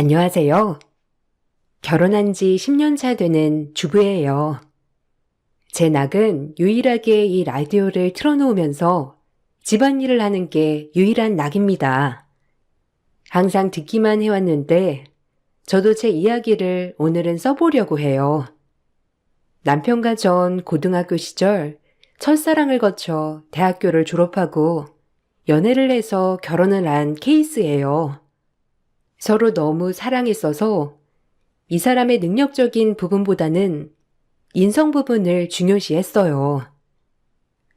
안녕하세요. 결혼한 지 10년 차 되는 주부예요. 제 낙은 유일하게 이 라디오를 틀어놓으면서 집안일을 하는 게 유일한 낙입니다. 항상 듣기만 해왔는데 저도 제 이야기를 오늘은 써보려고 해요. 남편과 전 고등학교 시절 첫사랑을 거쳐 대학교를 졸업하고 연애를 해서 결혼을 한 케이스예요. 서로 너무 사랑했어서 이 사람의 능력적인 부분보다는 인성 부분을 중요시했어요.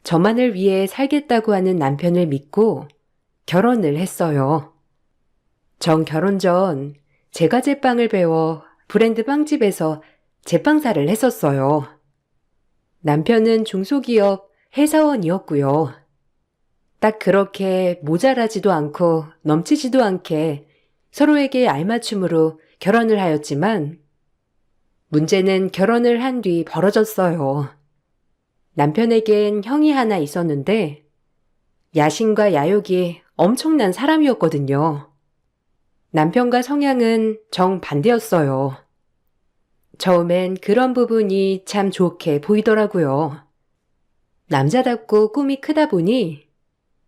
저만을 위해 살겠다고 하는 남편을 믿고 결혼을 했어요. 전 결혼 전 제과 제빵을 배워 브랜드 빵집에서 제빵사를 했었어요. 남편은 중소기업 회사원이었고요. 딱 그렇게 모자라지도 않고 넘치지도 않게 서로에게 알맞춤으로 결혼을 하였지만 문제는 결혼을 한 뒤 벌어졌어요. 남편에겐 형이 하나 있었는데 야심과 야욕이 엄청난 사람이었거든요. 남편과 성향은 정반대였어요. 처음엔 그런 부분이 참 좋게 보이더라고요. 남자답고 꿈이 크다 보니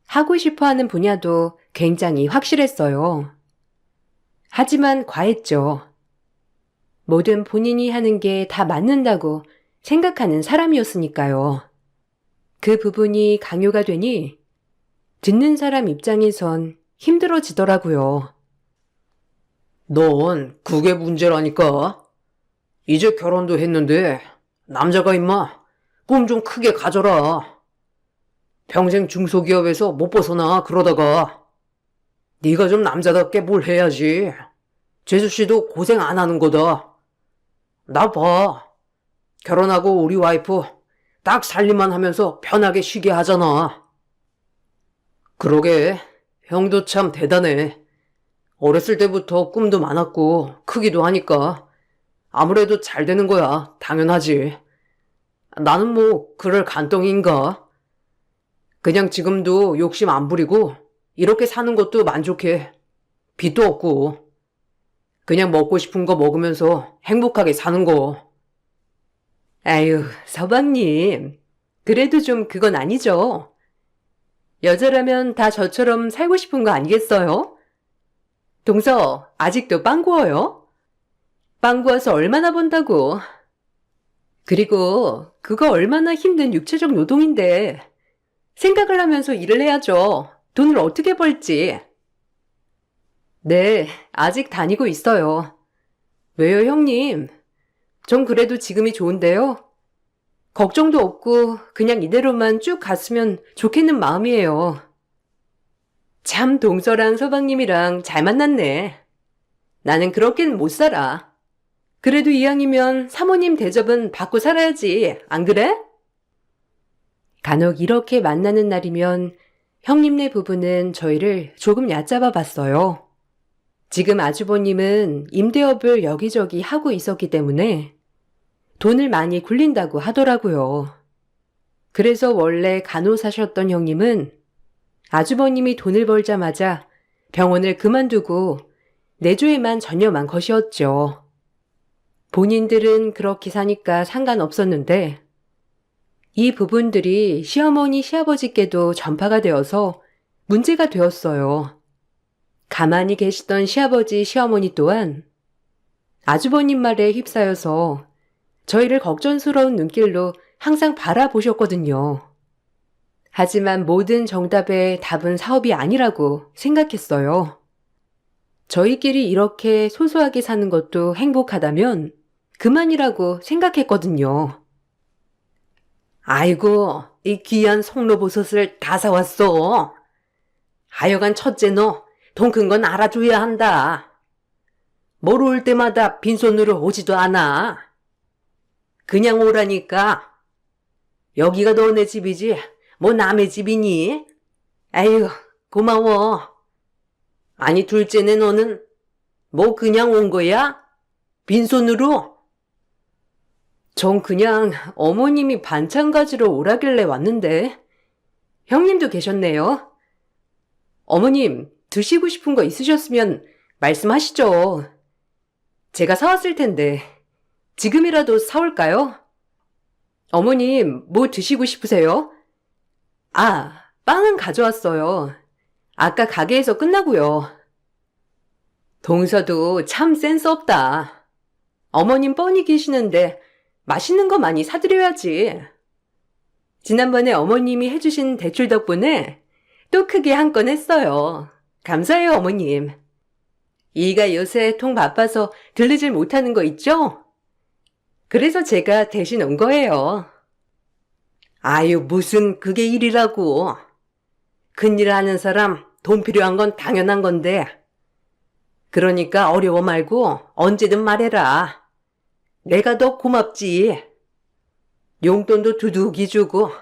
하고 싶어 하는 분야도 굉장히 확실했어요. 하지만 과했죠. 뭐든 본인이 하는 게 다 맞는다고 생각하는 사람이었으니까요. 그 부분이 강요가 되니 듣는 사람 입장에선 힘들어지더라고요. 넌 그게 문제라니까. 이제 결혼도 했는데 남자가 임마 꿈 좀 크게 가져라. 평생 중소기업에서 못 벗어나 그러다가 네가 좀 남자답게 뭘 해야지. 재수씨도 고생 안 하는 거다. 나 봐. 결혼하고 우리 와이프 딱 살림만 하면서 편하게 쉬게 하잖아. 그러게 형도 참 대단해. 어렸을 때부터 꿈도 많았고 크기도 하니까 아무래도 잘 되는 거야. 당연하지. 나는 뭐 그럴 간덩이인가? 그냥 지금도 욕심 안 부리고 이렇게 사는 것도 만족해. 빚도 없고 그냥 먹고 싶은 거 먹으면서 행복하게 사는 거. 아유, 서방님. 그래도 좀 그건 아니죠. 여자라면 다 저처럼 살고 싶은 거 아니겠어요? 동서, 아직도 빵 구워요? 빵 구워서 얼마나 번다고. 그리고 그거 얼마나 힘든 육체적 노동인데 생각을 하면서 일을 해야죠. 돈을 어떻게 벌지? 네, 아직 다니고 있어요. 왜요, 형님? 전 그래도 지금이 좋은데요. 걱정도 없고 그냥 이대로만 쭉 갔으면 좋겠는 마음이에요. 참 동서랑 서방님이랑 잘 만났네. 나는 그렇게는 못 살아. 그래도 이왕이면 사모님 대접은 받고 살아야지, 안 그래? 간혹 이렇게 만나는 날이면 형님네 부부는 저희를 조금 얕잡아 봤어요. 지금 아주버님은 임대업을 여기저기 하고 있었기 때문에 돈을 많이 굴린다고 하더라고요. 그래서 원래 간호사셨던 형님은 아주버님이 돈을 벌자마자 병원을 그만두고 내조에만 전념한 것이었죠. 본인들은 그렇게 사니까 상관없었는데 이 부분들이 시어머니, 시아버지께도 전파가 되어서 문제가 되었어요. 가만히 계시던 시아버지, 시어머니 또한 아주버님 말에 휩싸여서 저희를 걱정스러운 눈길로 항상 바라보셨거든요. 하지만 모든 정답의 답은 사업이 아니라고 생각했어요. 저희끼리 이렇게 소소하게 사는 것도 행복하다면 그만이라고 생각했거든요. 아이고, 이 귀한 송로버섯을 다 사왔어. 하여간 첫째 너 돈 큰 건 알아줘야 한다. 뭘 올 때마다 빈손으로 오지도 않아. 그냥 오라니까. 여기가 너네 집이지 뭐 남의 집이니? 아유, 고마워. 아니 둘째네 너는 뭐 그냥 온 거야? 빈손으로? 전 그냥 어머님이 반찬 가지러 오라길래 왔는데 형님도 계셨네요. 어머님, 드시고 싶은 거 있으셨으면 말씀하시죠. 제가 사왔을 텐데 지금이라도 사올까요? 어머님, 뭐 드시고 싶으세요? 아, 빵은 가져왔어요. 아까 가게에서 끝나고요. 동서도 참 센스 없다. 어머님 뻔히 계시는데 맛있는 거 많이 사드려야지. 지난번에 어머님이 해주신 대출 덕분에 또 크게 한 건 했어요. 감사해요, 어머님. 이가 요새 통 바빠서 들르질 못하는 거 있죠? 그래서 제가 대신 온 거예요. 아유, 무슨 그게 일이라고. 큰일 하는 사람 돈 필요한 건 당연한 건데. 그러니까 어려워 말고 언제든 말해라. 내가 더 고맙지. 용돈도 두둑이 주고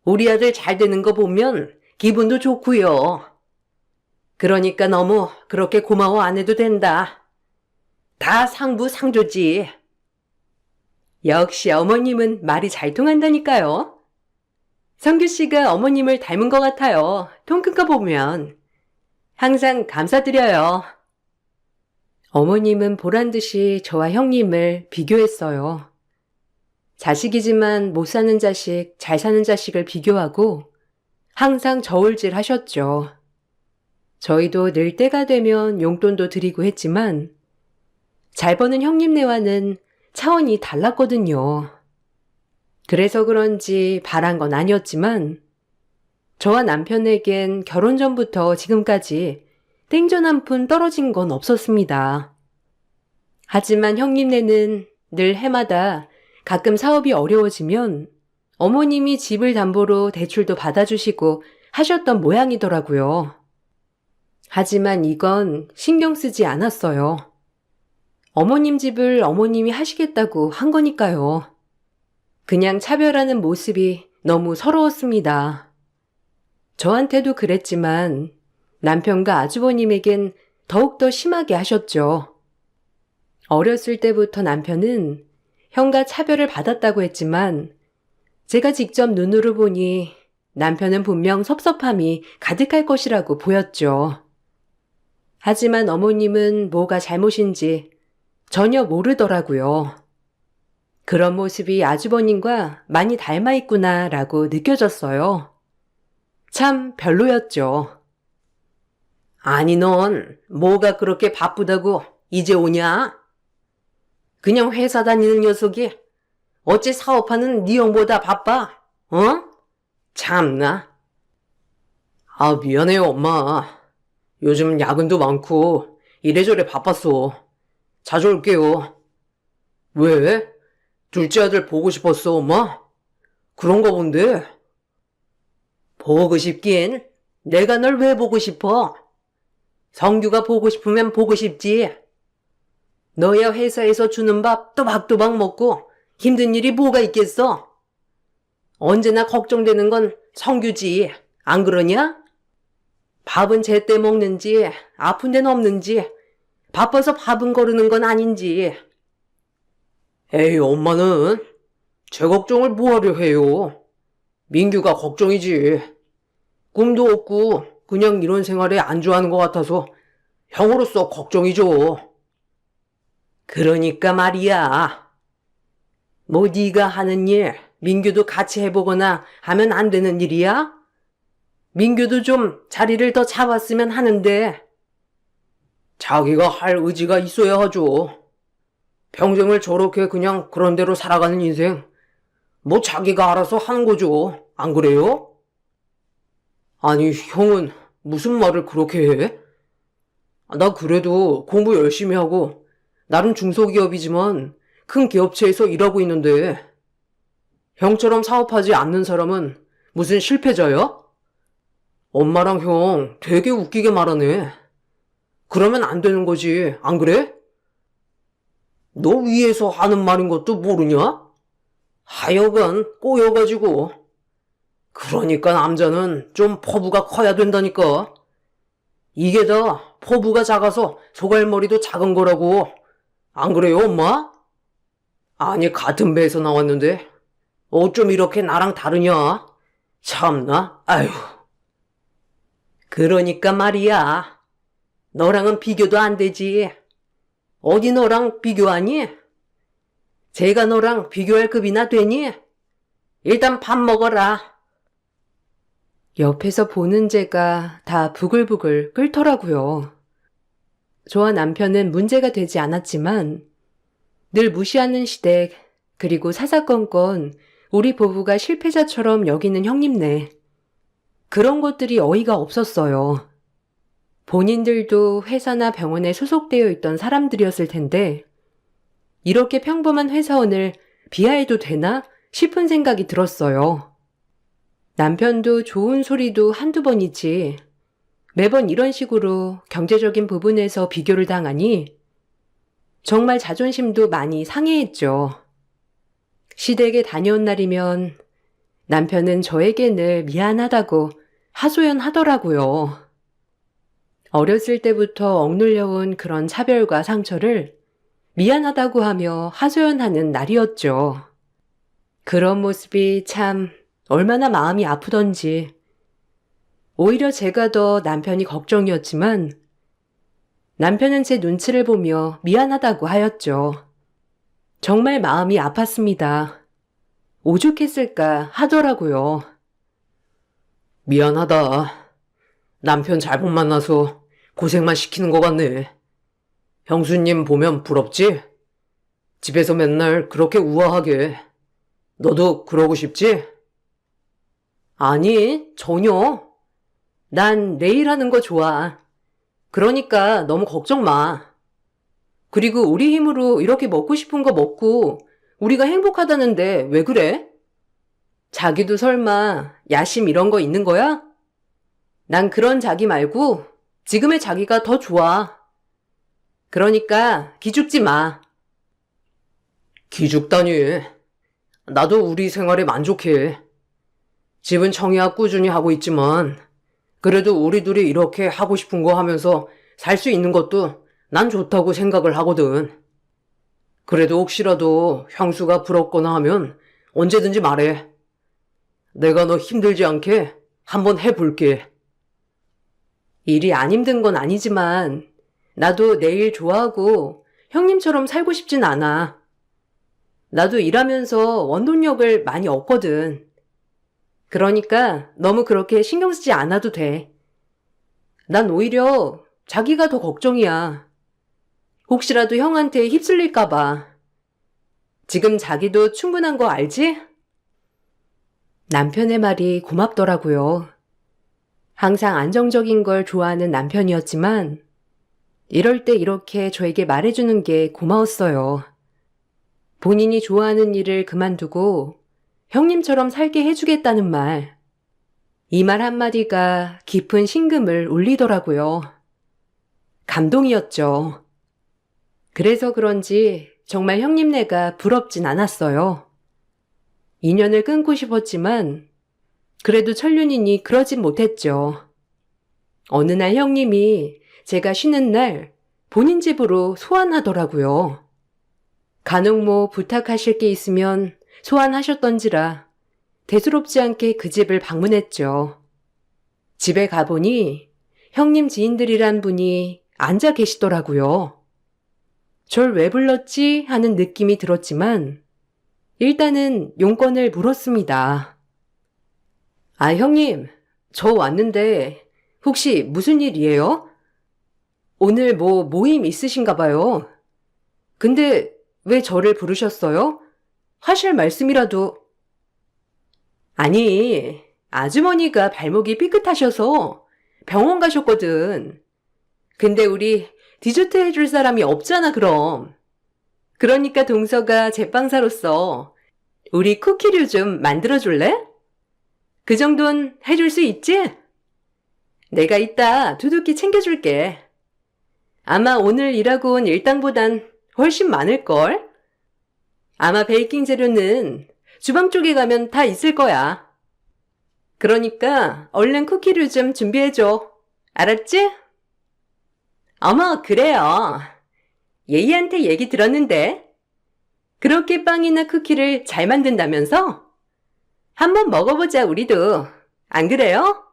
우리 아들 잘 되는 거 보면 기분도 좋고요. 그러니까 너무 그렇게 고마워 안 해도 된다. 다 상부상조지. 역시 어머님은 말이 잘 통한다니까요. 성규 씨가 어머님을 닮은 것 같아요. 통 큰 거 보면. 항상 감사드려요. 어머님은 보란듯이 저와 형님을 비교했어요. 자식이지만 못 사는 자식, 잘 사는 자식을 비교하고 항상 저울질 하셨죠. 저희도 늘 때가 되면 용돈도 드리고 했지만 잘 버는 형님네와는 차원이 달랐거든요. 그래서 그런지 바란 건 아니었지만 저와 남편에겐 결혼 전부터 지금까지 땡전 한 푼 떨어진 건 없었습니다. 하지만 형님네는 늘 해마다 가끔 사업이 어려워지면 어머님이 집을 담보로 대출도 받아주시고 하셨던 모양이더라고요. 하지만 이건 신경 쓰지 않았어요. 어머님 집을 어머님이 하시겠다고 한 거니까요. 그냥 차별하는 모습이 너무 서러웠습니다. 저한테도 그랬지만 남편과 아주버님에겐 더욱더 심하게 하셨죠. 어렸을 때부터 남편은 형과 차별을 받았다고 했지만 제가 직접 눈으로 보니 남편은 분명 섭섭함이 가득할 것이라고 보였죠. 하지만 어머님은 뭐가 잘못인지 전혀 모르더라고요. 그런 모습이 아주버님과 많이 닮아 있구나라고 느껴졌어요. 참 별로였죠. 아니 넌 뭐가 그렇게 바쁘다고 이제 오냐? 그냥 회사 다니는 녀석이 어째 사업하는 네 형보다 바빠? 어? 참나. 아 미안해요 엄마. 요즘 야근도 많고 이래저래 바빴어. 자주 올게요. 왜? 둘째 아들 보고 싶었어 엄마? 그런가 본데. 보고 싶긴 내가 널 왜 보고 싶어? 성규가 보고 싶으면 보고 싶지. 너야 회사에서 주는 밥 또박또박 먹고 힘든 일이 뭐가 있겠어? 언제나 걱정되는 건 성규지. 안 그러냐? 밥은 제때 먹는지 아픈 데는 없는지 바빠서 밥은 거르는 건 아닌지. 에이 엄마는 제 걱정을 뭐하려 해요. 민규가 걱정이지. 꿈도 없고 그냥 이런 생활에 안주하는 것 같아서 형으로서 걱정이죠. 그러니까 말이야. 뭐 네가 하는 일 민규도 같이 해보거나 하면 안 되는 일이야? 민규도 좀 자리를 더 잡았으면 하는데. 자기가 할 의지가 있어야 하죠. 평생을 저렇게 그냥 그런 대로 살아가는 인생 뭐 자기가 알아서 하는 거죠. 안 그래요? 아니 형은 무슨 말을 그렇게 해? 나 그래도 공부 열심히 하고 나름 중소기업이지만 큰 기업체에서 일하고 있는데 형처럼 사업하지 않는 사람은 무슨 실패자야? 엄마랑 형 되게 웃기게 말하네. 그러면 안 되는 거지, 안 그래? 너 위에서 하는 말인 것도 모르냐? 하여간 꼬여가지고. 그러니까 남자는 좀 포부가 커야 된다니까. 이게 다 포부가 작아서 소갈머리도 작은 거라고. 안 그래요, 엄마? 아니, 같은 배에서 나왔는데 어쩜 이렇게 나랑 다르냐? 참나, 아휴. 그러니까 말이야. 너랑은 비교도 안 되지. 어디 너랑 비교하니? 제가 너랑 비교할 급이나 되니? 일단 밥 먹어라. 옆에서 보는 제가 다 부글부글 끓더라고요. 저와 남편은 문제가 되지 않았지만 늘 무시하는 시댁, 그리고 사사건건 우리 부부가 실패자처럼 여기는 형님네. 그런 것들이 어이가 없었어요. 본인들도 회사나 병원에 소속되어 있던 사람들이었을 텐데 이렇게 평범한 회사원을 비하해도 되나 싶은 생각이 들었어요. 남편도 좋은 소리도 한두 번이지 매번 이런 식으로 경제적인 부분에서 비교를 당하니 정말 자존심도 많이 상해했죠. 시댁에 다녀온 날이면 남편은 저에게 늘 미안하다고 하소연하더라고요. 어렸을 때부터 억눌려온 그런 차별과 상처를 미안하다고 하며 하소연하는 날이었죠. 그런 모습이 참 얼마나 마음이 아프던지. 오히려 제가 더 남편이 걱정이었지만 남편은 제 눈치를 보며 미안하다고 하였죠. 정말 마음이 아팠습니다. 오죽했을까 하더라고요. 미안하다. 남편 잘못 만나서 고생만 시키는 것 같네. 형수님 보면 부럽지? 집에서 맨날 그렇게 우아하게. 너도 그러고 싶지? 아니, 전혀. 난 내일 하는 거 좋아. 그러니까 너무 걱정 마. 그리고 우리 힘으로 이렇게 먹고 싶은 거 먹고 우리가 행복하다는데 왜 그래? 자기도 설마 야심 이런 거 있는 거야? 난 그런 자기 말고 지금의 자기가 더 좋아. 그러니까 기죽지 마. 기죽다니. 나도 우리 생활에 만족해. 집은 청약 꾸준히 하고 있지만 그래도 우리 둘이 이렇게 하고 싶은 거 하면서 살 수 있는 것도 난 좋다고 생각을 하거든. 그래도 혹시라도 형수가 부럽거나 하면 언제든지 말해. 내가 너 힘들지 않게 한번 해볼게. 일이 안 힘든 건 아니지만 나도 내일 좋아하고 형님처럼 살고 싶진 않아. 나도 일하면서 원동력을 많이 얻거든. 그러니까 너무 그렇게 신경 쓰지 않아도 돼. 난 오히려 자기가 더 걱정이야. 혹시라도 형한테 휩쓸릴까 봐. 지금 자기도 충분한 거 알지? 남편의 말이 고맙더라고요. 항상 안정적인 걸 좋아하는 남편이었지만 이럴 때 이렇게 저에게 말해주는 게 고마웠어요. 본인이 좋아하는 일을 그만두고 형님처럼 살게 해주겠다는 말. 이 말 한마디가 깊은 심금을 울리더라고요. 감동이었죠. 그래서 그런지 정말 형님네가 부럽진 않았어요. 인연을 끊고 싶었지만 그래도 천륜이니 그러진 못했죠. 어느 날 형님이 제가 쉬는 날 본인 집으로 소환하더라고요. 간혹 뭐 부탁하실 게 있으면 소환하셨던지라 대수롭지 않게 그 집을 방문했죠. 집에 가보니 형님 지인들이란 분이 앉아 계시더라고요. 절 왜 불렀지 하는 느낌이 들었지만 일단은 용건을 물었습니다. 아, 형님, 저 왔는데 혹시 무슨 일이에요? 오늘 뭐 모임 있으신가 봐요. 근데 왜 저를 부르셨어요? 하실 말씀이라도. 아니, 아주머니가 발목이 삐끗하셔서 병원 가셨거든. 근데 우리 디저트 해줄 사람이 없잖아, 그럼. 그러니까 동서가 제빵사로서 우리 쿠키류 좀 만들어줄래? 그 정도는 해줄 수 있지? 내가 이따 두둑히 챙겨줄게. 아마 오늘 일하고 온 일당보단 훨씬 많을걸? 아마 베이킹 재료는 주방 쪽에 가면 다 있을 거야. 그러니까 얼른 쿠키류 좀 준비해줘. 알았지? 어머, 그래요. 예희한테 얘기 들었는데. 그렇게 빵이나 쿠키를 잘 만든다면서? 한번 먹어보자, 우리도. 안 그래요?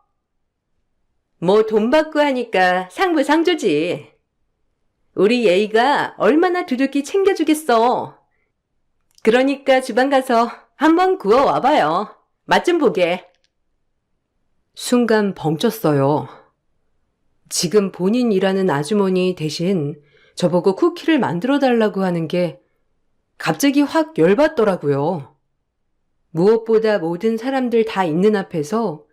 뭐 돈 받고 하니까 상부상조지. 우리 예의가 얼마나 두둑히 챙겨주겠어. 그러니까 주방 가서 한번 구워 와봐요. 맛 좀 보게. 순간 벙쪘어요. 지금 본인 일하는 아주머니 대신 저보고 쿠키를 만들어 달라고 하는 게 갑자기 확 열받더라고요. 무엇보다 모든 사람들 다 있는 앞에서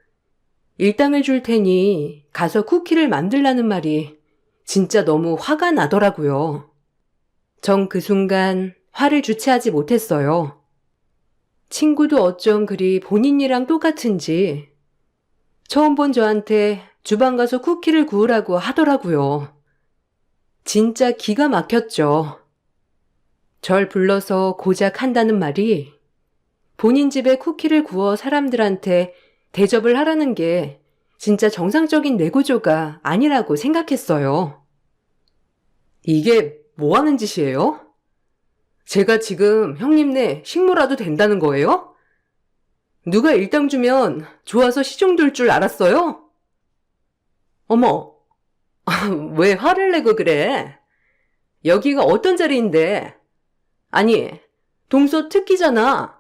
일당을 줄 테니 가서 쿠키를 만들라는 말이 진짜 너무 화가 나더라고요. 전 그 순간 화를 주체하지 못했어요. 친구도 어쩜 그리 본인이랑 똑같은지 처음 본 저한테 주방 가서 쿠키를 구우라고 하더라고요. 진짜 기가 막혔죠. 절 불러서 고작 한다는 말이 본인 집에 쿠키를 구워 사람들한테 대접을 하라는 게 진짜 정상적인 뇌구조가 아니라고 생각했어요. 이게 뭐 하는 짓이에요? 제가 지금 형님네 식모라도 된다는 거예요? 누가 일당 주면 좋아서 시중 둘 줄 알았어요? 어머, 왜 화를 내고 그래? 여기가 어떤 자리인데? 아니, 동서 특기잖아.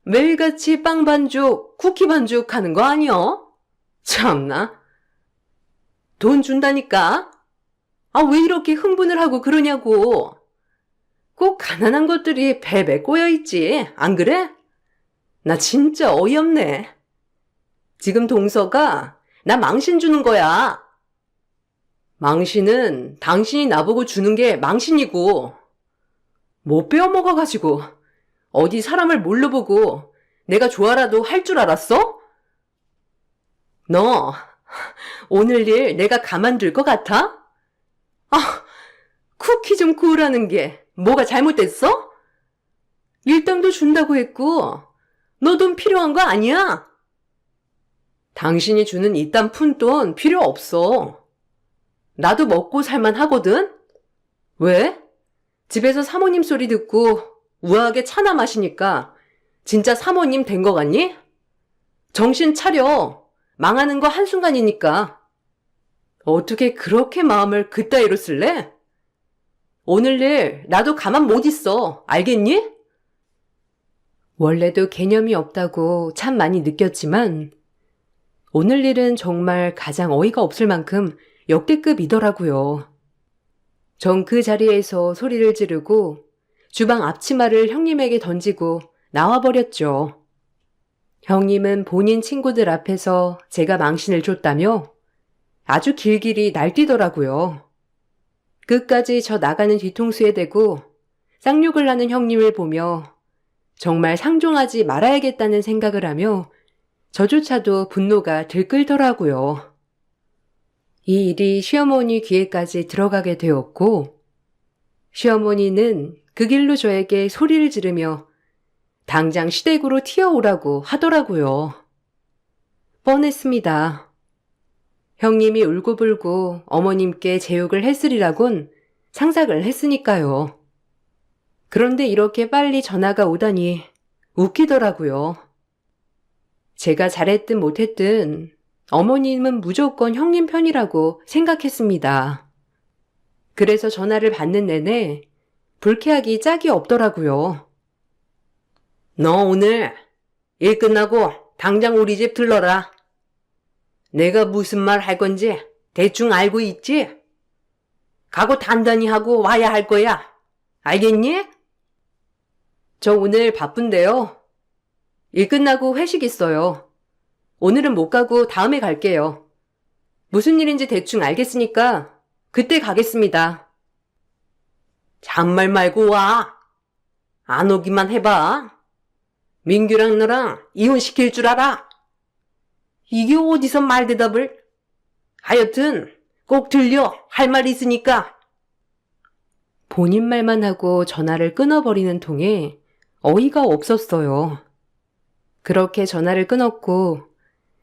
매일같이 빵 반죽, 쿠키 반죽 하는 거 아니여? 참나. 돈 준다니까? 아, 왜 이렇게 흥분을 하고 그러냐고. 꼭 가난한 것들이 배배 꼬여있지, 안 그래? 나 진짜 어이없네. 지금 동서가 나 망신 주는 거야. 망신은 당신이 나보고 주는 게 망신이고, 못 빼어먹어가지고 어디 사람을 뭘로 보고 내가 좋아라도 할 줄 알았어? 너 오늘 일 내가 가만둘 것 같아? 아, 쿠키 좀 구우라는 게 뭐가 잘못됐어? 일당도 준다고 했고 너 돈 필요한 거 아니야? 당신이 주는 이딴 푼돈 필요 없어. 나도 먹고 살만 하거든? 왜? 집에서 사모님 소리 듣고 우아하게 차나 마시니까 진짜 사모님 된 거 같니? 정신 차려. 망하는 거 한순간이니까. 어떻게 그렇게 마음을 그따위로 쓸래? 오늘 일 나도 가만 못 있어. 알겠니? 원래도 개념이 없다고 참 많이 느꼈지만 오늘 일은 정말 가장 어이가 없을 만큼 역대급이더라고요. 전 그 자리에서 소리를 지르고 주방 앞치마를 형님에게 던지고 나와버렸죠. 형님은 본인 친구들 앞에서 제가 망신을 줬다며 아주 길길이 날뛰더라고요. 끝까지 저 나가는 뒤통수에 대고 쌍욕을 하는 형님을 보며 정말 상종하지 말아야겠다는 생각을 하며 저조차도 분노가 들끓더라고요. 이 일이 시어머니 귀에까지 들어가게 되었고 시어머니는 그 길로 저에게 소리를 지르며 당장 시댁으로 튀어오라고 하더라고요. 뻔했습니다. 형님이 울고불고 어머님께 제욕을 했으리라곤 상상을 했으니까요. 그런데 이렇게 빨리 전화가 오다니 웃기더라고요. 제가 잘했든 못했든 어머님은 무조건 형님 편이라고 생각했습니다. 그래서 전화를 받는 내내 불쾌하기 짝이 없더라고요. 너 오늘 일 끝나고 당장 우리 집 들러라. 내가 무슨 말 할 건지 대충 알고 있지? 각오 단단히 하고 와야 할 거야. 알겠니? 저 오늘 바쁜데요. 일 끝나고 회식 있어요. 오늘은 못 가고 다음에 갈게요. 무슨 일인지 대충 알겠으니까 그때 가겠습니다. 잔말 말고 와. 안 오기만 해봐. 민규랑 너랑 이혼시킬 줄 알아. 이게 어디서 말대답을. 하여튼 꼭 들려. 할 말 있으니까. 본인 말만 하고 전화를 끊어버리는 통에 어이가 없었어요. 그렇게 전화를 끊었고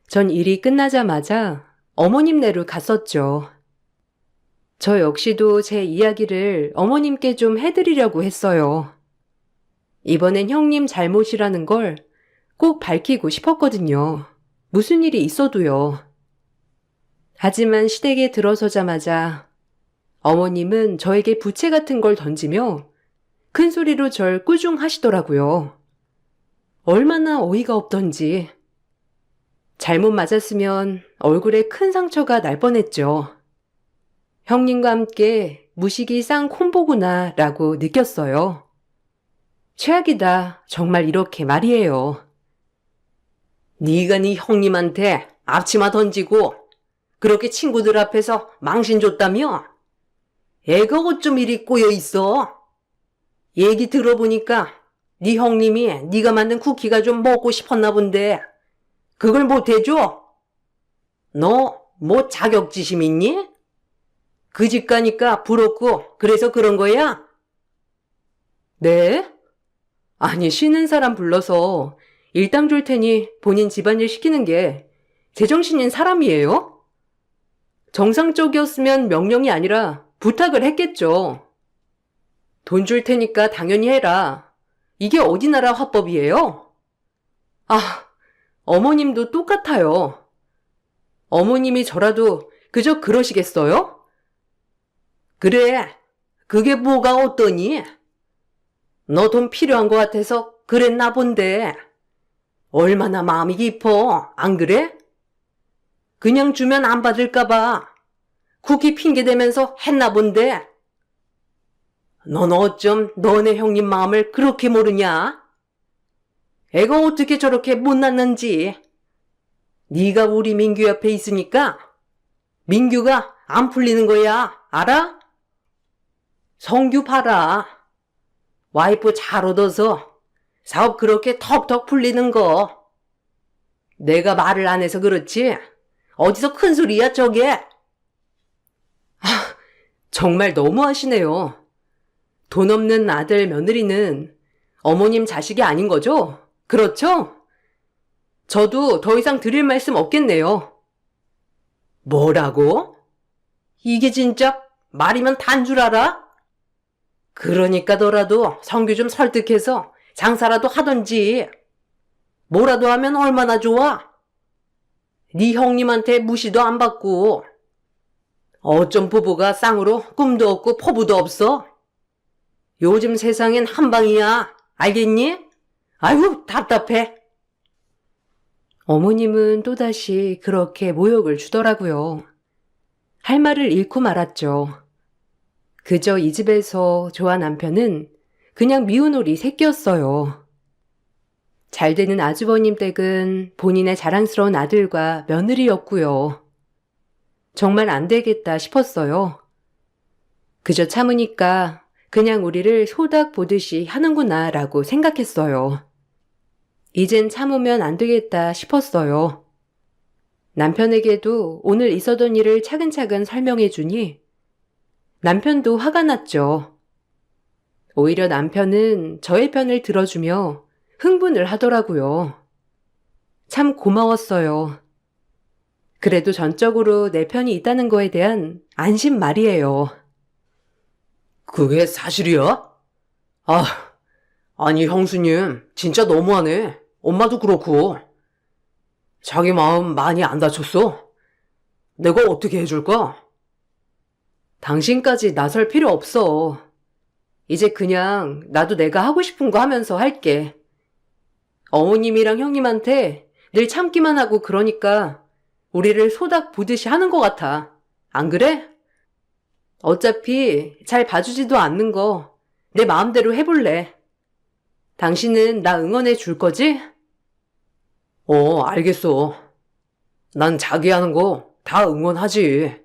전 일이 끝나자마자 어머님네로 갔었죠. 저 역시도 제 이야기를 어머님께 좀 해드리려고 했어요. 이번엔 형님 잘못이라는 걸 꼭 밝히고 싶었거든요. 무슨 일이 있어도요. 하지만 시댁에 들어서자마자 어머님은 저에게 부채 같은 걸 던지며 큰 소리로 절 꾸중하시더라고요. 얼마나 어이가 없던지. 잘못 맞았으면 얼굴에 큰 상처가 날 뻔했죠. 형님과 함께 무식이 쌍 콤보구나 라고 느꼈어요. 최악이다. 정말 이렇게 말이에요. 네가 네 형님한테 앞치마 던지고 그렇게 친구들 앞에서 망신 줬다며? 애가 어쩜 이리 꼬여 있어? 얘기 들어보니까 네 형님이 네가 만든 쿠키가 좀 먹고 싶었나 본데 그걸 못 해줘? 너 뭐 자격지심 있니? 그 집 가니까 부럽고 그래서 그런 거야? 네? 아니 쉬는 사람 불러서 일당 줄 테니 본인 집안일 시키는 게 제정신인 사람이에요? 정상적이었으면 명령이 아니라 부탁을 했겠죠. 돈 줄 테니까 당연히 해라. 이게 어디 나라 화법이에요? 아, 어머님도 똑같아요. 어머님이 저라도 그저 그러시겠어요? 그래, 그게 뭐가 어떠니? 너 돈 필요한 것 같아서 그랬나 본데. 얼마나 마음이 깊어, 안 그래? 그냥 주면 안 받을까봐 쿠키 핑계대면서 했나 본데. 넌 어쩜 너네 형님 마음을 그렇게 모르냐? 애가 어떻게 저렇게 못났는지. 네가 우리 민규 옆에 있으니까 민규가 안 풀리는 거야, 알아? 성규 봐라. 와이프 잘 얻어서 사업 그렇게 턱턱 풀리는 거. 내가 말을 안 해서 그렇지. 어디서 큰 소리야, 저게? 정말 너무하시네요. 돈 없는 아들 며느리는 어머님 자식이 아닌 거죠? 그렇죠? 저도 더 이상 드릴 말씀 없겠네요. 뭐라고? 이게 진짜 말이면 단 줄 알아? 그러니까 너라도 성규 좀 설득해서 장사라도 하던지. 뭐라도 하면 얼마나 좋아? 네 형님한테 무시도 안 받고. 어쩜 부부가 쌍으로 꿈도 없고 포부도 없어? 요즘 세상엔 한방이야. 알겠니? 아이고 답답해. 어머님은 또다시 그렇게 모욕을 주더라고요. 할 말을 잃고 말았죠. 그저 이 집에서 조한 남편은 그냥 미운 오리 새끼였어요. 잘 되는 아주버님 댁은 본인의 자랑스러운 아들과 며느리였고요. 정말 안 되겠다 싶었어요. 그저 참으니까 그냥 우리를 소닥 보듯이 하는구나 라고 생각했어요. 이젠 참으면 안 되겠다 싶었어요. 남편에게도 오늘 있었던 일을 차근차근 설명해 주니 남편도 화가 났죠. 오히려 남편은 저의 편을 들어주며 흥분을 하더라고요. 참 고마웠어요. 그래도 전적으로 내 편이 있다는 거에 대한 안심 말이에요. 그게 사실이야? 아니 형수님 진짜 너무하네. 엄마도 그렇고. 자기 마음 많이 안 다쳤어? 내가 어떻게 해줄까? 당신까지 나설 필요 없어. 이제 그냥 나도 내가 하고 싶은 거 하면서 할게. 어머님이랑 형님한테 늘 참기만 하고 그러니까 우리를 소닥 보듯이 하는 것 같아. 안 그래? 어차피 잘 봐주지도 않는 거 내 마음대로 해볼래. 당신은 나 응원해 줄 거지? 알겠어. 난 자기 하는 거 다 응원하지.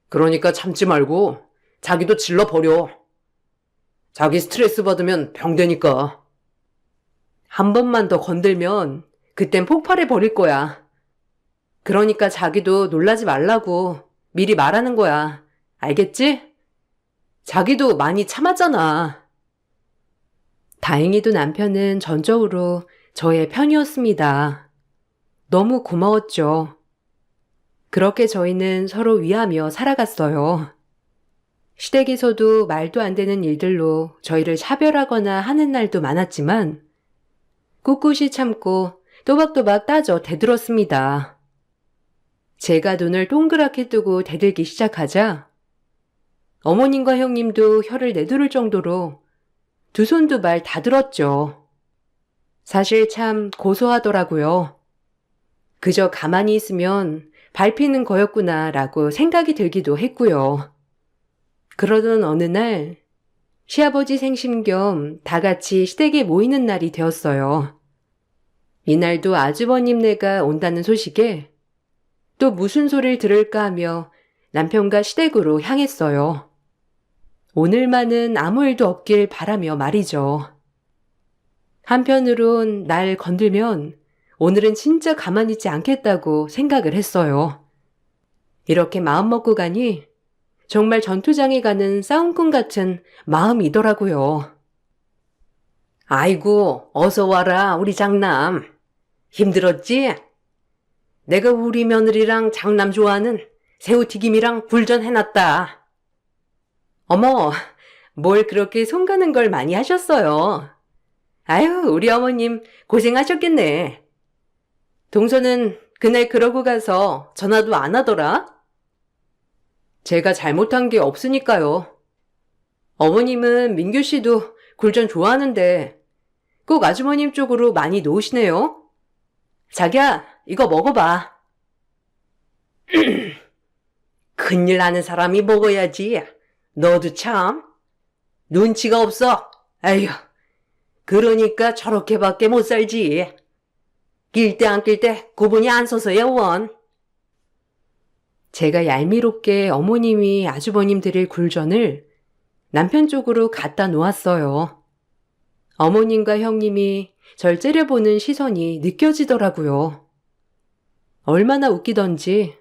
그러니까 참지 말고 자기도 질러버려. 자기 스트레스 받으면 병 되니까. 한 번만 더 건들면 그땐 폭발해 버릴 거야. 그러니까 자기도 놀라지 말라고 미리 말하는 거야. 알겠지? 자기도 많이 참았잖아. 다행히도 남편은 전적으로 저의 편이었습니다. 너무 고마웠죠. 그렇게 저희는 서로 위하며 살아갔어요. 시댁에서도 말도 안 되는 일들로 저희를 차별하거나 하는 날도 많았지만 꿋꿋이 참고 또박또박 따져 대들었습니다. 제가 눈을 동그랗게 뜨고 대들기 시작하자 어머님과 형님도 혀를 내두를 정도로 두 손 두 발 다 들었죠. 사실 참 고소하더라고요. 그저 가만히 있으면 밟히는 거였구나라고 생각이 들기도 했고요. 그러던 어느 날 시아버지 생신 겸 다 같이 시댁에 모이는 날이 되었어요. 이날도 아주버님네가 온다는 소식에 또 무슨 소리를 들을까 하며 남편과 시댁으로 향했어요. 오늘만은 아무 일도 없길 바라며 말이죠. 한편으론 날 건들면 오늘은 진짜 가만히 있지 않겠다고 생각을 했어요. 이렇게 마음먹고 가니 정말 전투장에 가는 싸움꾼 같은 마음이더라고요. 아이고, 어서 와라, 우리 장남. 힘들었지? 내가 우리 며느리랑 장남 좋아하는 새우튀김이랑 굴전 해놨다. 어머, 뭘 그렇게 손 가는 걸 많이 하셨어요. 아유, 우리 어머님 고생하셨겠네. 동서는 그날 그러고 가서 전화도 안 하더라. 제가 잘못한 게 없으니까요. 어머님은 민규 씨도 굴전 좋아하는데 꼭 아주머님 쪽으로 많이 놓으시네요. 자기야, 이거 먹어봐. 큰일 나는 사람이 먹어야지. 너도 참. 눈치가 없어. 아휴, 그러니까 저렇게밖에 못 살지. 낄 때 안 낄 때 구분이 안 서서야 원. 제가 얄미롭게 어머님이 아주버님 드릴 굴전을 남편 쪽으로 갖다 놓았어요. 어머님과 형님이 절 째려보는 시선이 느껴지더라고요. 얼마나 웃기던지.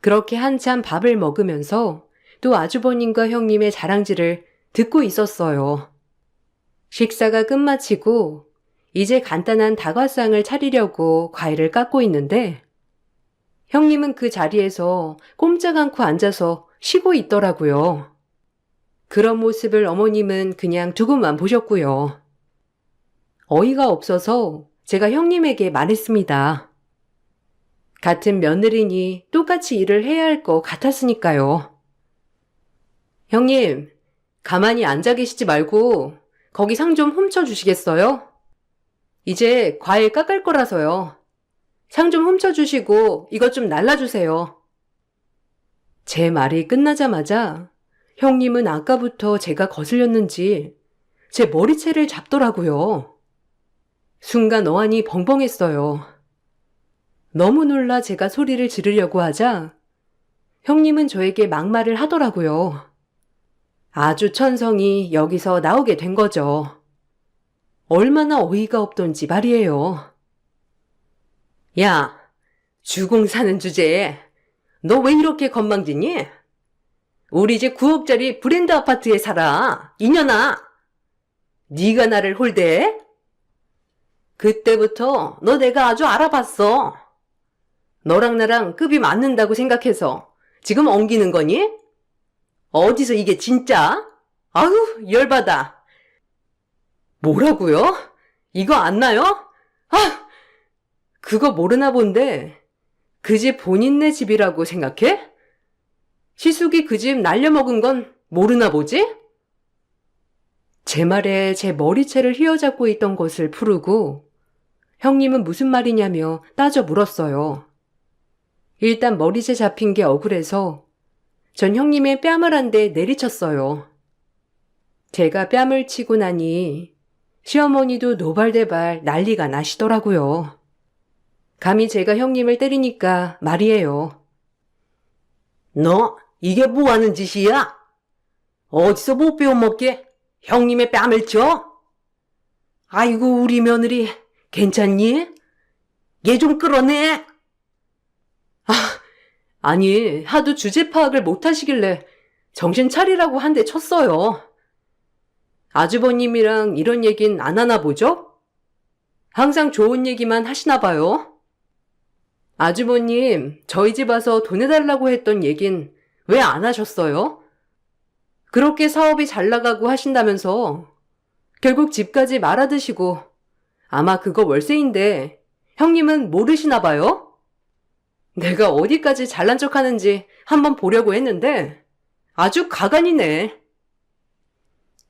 그렇게 한참 밥을 먹으면서 또 아주버님과 형님의 자랑질을 듣고 있었어요. 식사가 끝마치고 이제 간단한 다과상을 차리려고 과일을 깎고 있는데 형님은 그 자리에서 꼼짝 않고 앉아서 쉬고 있더라고요. 그런 모습을 어머님은 그냥 두고만 보셨고요. 어이가 없어서 제가 형님에게 말했습니다. 같은 며느리니 똑같이 일을 해야 할 것 같았으니까요. 형님, 가만히 앉아 계시지 말고 거기 상 좀 훔쳐주시겠어요? 이제 과일 깎을 거라서요. 상 좀 훔쳐주시고 이것 좀 날라주세요. 제 말이 끝나자마자 형님은 아까부터 제가 거슬렸는지 제 머리채를 잡더라고요. 순간 어안이 벙벙했어요. 너무 놀라 제가 소리를 지르려고 하자 형님은 저에게 막말을 하더라고요. 아주 천성이 여기서 나오게 된 거죠. 얼마나 어이가 없던지 말이에요. 야, 주공 사는 주제에 너 왜 이렇게 건방지니? 우리 집 9억짜리 브랜드 아파트에 살아, 이년아. 네가 나를 홀대해? 그때부터 너 내가 아주 알아봤어. 너랑 나랑 급이 맞는다고 생각해서 지금 엉기는 거니? 어디서 이게 진짜? 아유, 열받아. 뭐라고요? 이거 안 나요? 아! 그거 모르나 본데 그 집 본인네 집이라고 생각해? 시숙이 그 집 날려먹은 건 모르나 보지? 제 말에 제 머리채를 휘어잡고 있던 것을 푸르고 형님은 무슨 말이냐며 따져 물었어요. 일단 머리채 잡힌 게 억울해서 전 형님의 뺨을 한 대 내리쳤어요. 제가 뺨을 치고 나니 시어머니도 노발대발 난리가 나시더라고요. 감히 제가 형님을 때리니까 말이에요. 너 이게 뭐 하는 짓이야? 어디서 못 배워먹게 형님의 뺨을 쳐? 아이고 우리 며느리 괜찮니? 얘 좀 끌어내. 아니 하도 주제 파악을 못하시길래 정신 차리라고 한 대 쳤어요. 아주버님이랑 이런 얘긴 안 하나 보죠? 항상 좋은 얘기만 하시나 봐요. 아주버님, 저희 집 와서 돈 해달라고 했던 얘긴 왜 안 하셨어요? 그렇게 사업이 잘 나가고 하신다면서 결국 집까지 말아드시고 아마 그거 월세인데 형님은 모르시나 봐요? 내가 어디까지 잘난 척하는지 한번 보려고 했는데 아주 가관이네.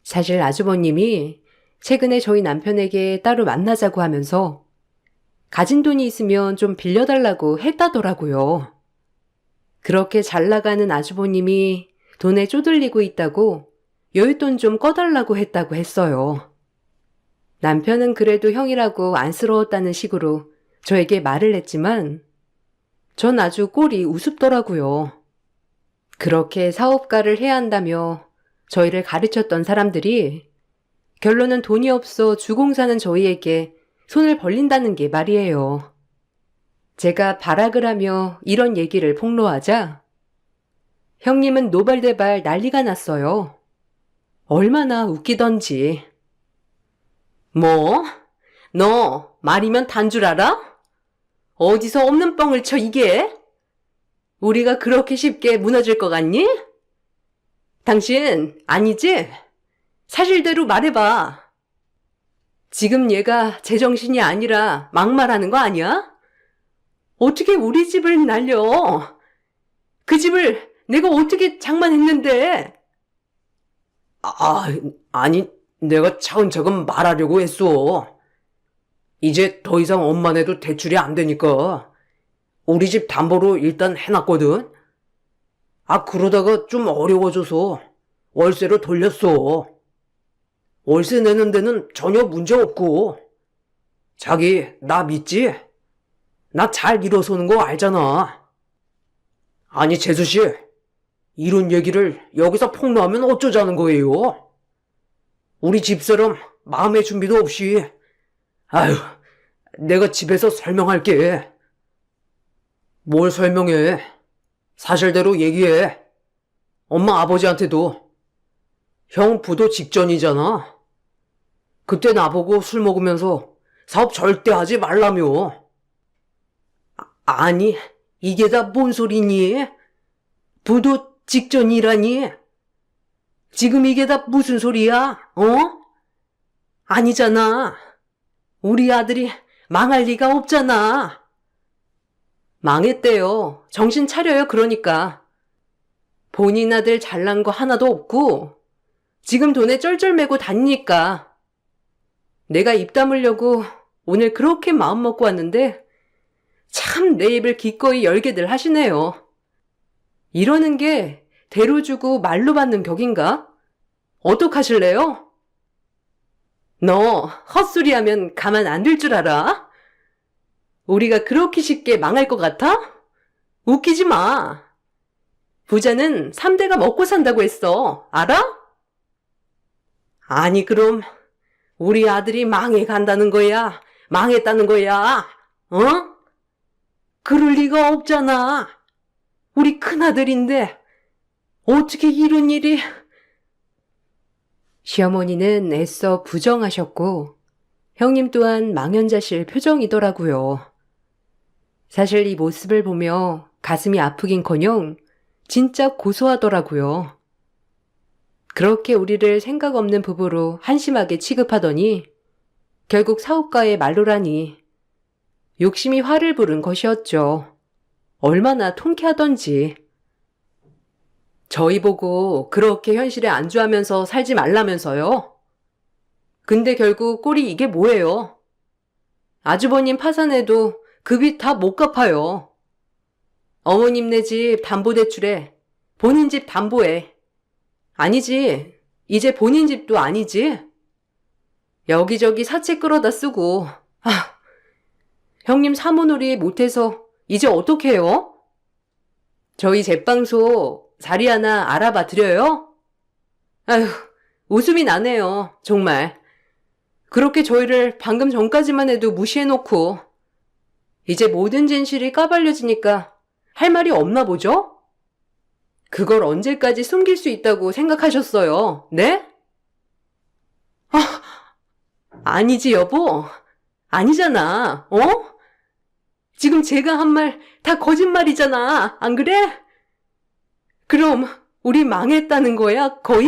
사실 아주버님이 최근에 저희 남편에게 따로 만나자고 하면서 가진 돈이 있으면 좀 빌려달라고 했다더라고요. 그렇게 잘 나가는 아주버님이 돈에 쪼들리고 있다고 여윳돈 좀 꺼달라고 했다고 했어요. 남편은 그래도 형이라고 안쓰러웠다는 식으로 저에게 말을 했지만 전 아주 꼴이 우습더라고요. 그렇게 사업가를 해야 한다며 저희를 가르쳤던 사람들이 결론은 돈이 없어 주공사는 저희에게 손을 벌린다는 게 말이에요. 제가 발악을 하며 이런 얘기를 폭로하자 형님은 노발대발 난리가 났어요. 얼마나 웃기던지. 뭐? 너 말이면 단 줄 알아? 어디서 없는 뻥을 쳐 이게? 우리가 그렇게 쉽게 무너질 것 같니? 당신 아니지? 사실대로 말해봐. 지금 얘가 제정신이 아니라 막말하는 거 아니야? 어떻게 우리 집을 날려? 그 집을 내가 어떻게 장만했는데? 아니, 내가 차근차근 말하려고 했어. 이제 더 이상 엄마네도 대출이 안 되니까 우리 집 담보로 일단 해놨거든. 그러다가 좀 어려워져서 월세로 돌렸어. 월세 내는 데는 전혀 문제 없고. 자기, 나 믿지? 나 잘 일어서는 거 알잖아. 아니, 재수씨, 이런 얘기를 여기서 폭로하면 어쩌자는 거예요? 우리 집사람 마음의 준비도 없이. 아휴, 내가 집에서 설명할게. 뭘 설명해? 사실대로 얘기해. 엄마 아버지한테도. 형 부도 직전이잖아. 그때 나보고 술 먹으면서 사업 절대 하지 말라며. 아니, 이게 다 뭔 소리니? 부도 직전이라니? 지금 이게 다 무슨 소리야? 아니잖아. 우리 아들이 망할 리가 없잖아. 망했대요. 정신 차려요, 그러니까. 본인 아들 잘난 거 하나도 없고 지금 돈에 쩔쩔매고 다니니까. 내가 입 다물려고 오늘 그렇게 마음 먹고 왔는데 참 내 입을 기꺼이 열게들 하시네요. 이러는 게 대로 주고 말로 받는 격인가? 어떡하실래요? 너 헛소리하면 가만 안 둘 줄 알아? 우리가 그렇게 쉽게 망할 것 같아? 웃기지 마. 부자는 3대가 먹고 산다고 했어. 알아? 아니 그럼 우리 아들이 망해 간다는 거야? 망했다는 거야? 그럴 리가 없잖아. 우리 큰아들인데 어떻게 이런 일이... 시어머니는 애써 부정하셨고 형님 또한 망연자실 표정이더라고요. 사실 이 모습을 보며 가슴이 아프긴커녕 진짜 고소하더라고요. 그렇게 우리를 생각 없는 부부로 한심하게 취급하더니 결국 사업가의 말로라니 욕심이 화를 부른 것이었죠. 얼마나 통쾌하던지. 저희 보고 그렇게 현실에 안주하면서 살지 말라면서요. 근데 결국 꼴이 이게 뭐예요? 아주버님 파산해도 그 빚 다 못 갚아요. 어머님네 집 담보대출에 본인 집 담보에. 아니지, 이제 본인 집도 아니지. 여기저기 사채 끌어다 쓰고. 형님 사모놀이 못해서 이제 어떡해요? 저희 제빵소 자리 하나 알아봐 드려요? 아휴, 웃음이 나네요, 정말. 그렇게 저희를 방금 전까지만 해도 무시해놓고 이제 모든 진실이 까발려지니까 할 말이 없나 보죠? 그걸 언제까지 숨길 수 있다고 생각하셨어요, 네? 아니지 여보. 아니잖아, 지금 제가 한 말 다 거짓말이잖아, 안 그래? 그럼 우리 망했다는 거야, 거의?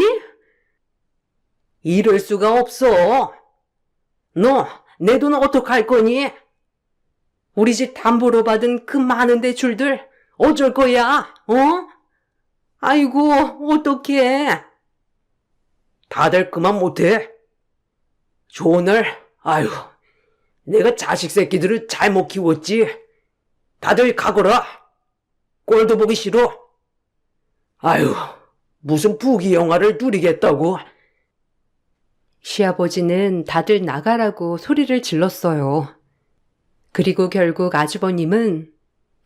이럴 수가 없어. 너 내 돈 어떡할 거니? 우리 집 담보로 받은 그 많은 대출들 어쩔 거야, 아이고, 어떡해. 다들 그만 못해. 좋은 날, 아유, 내가 자식 새끼들을 잘못 키웠지. 다들 가거라. 꼴도 보기 싫어. 아유, 무슨 부귀 영화를 누리겠다고. 시아버지는 다들 나가라고 소리를 질렀어요. 그리고 결국 아주버님은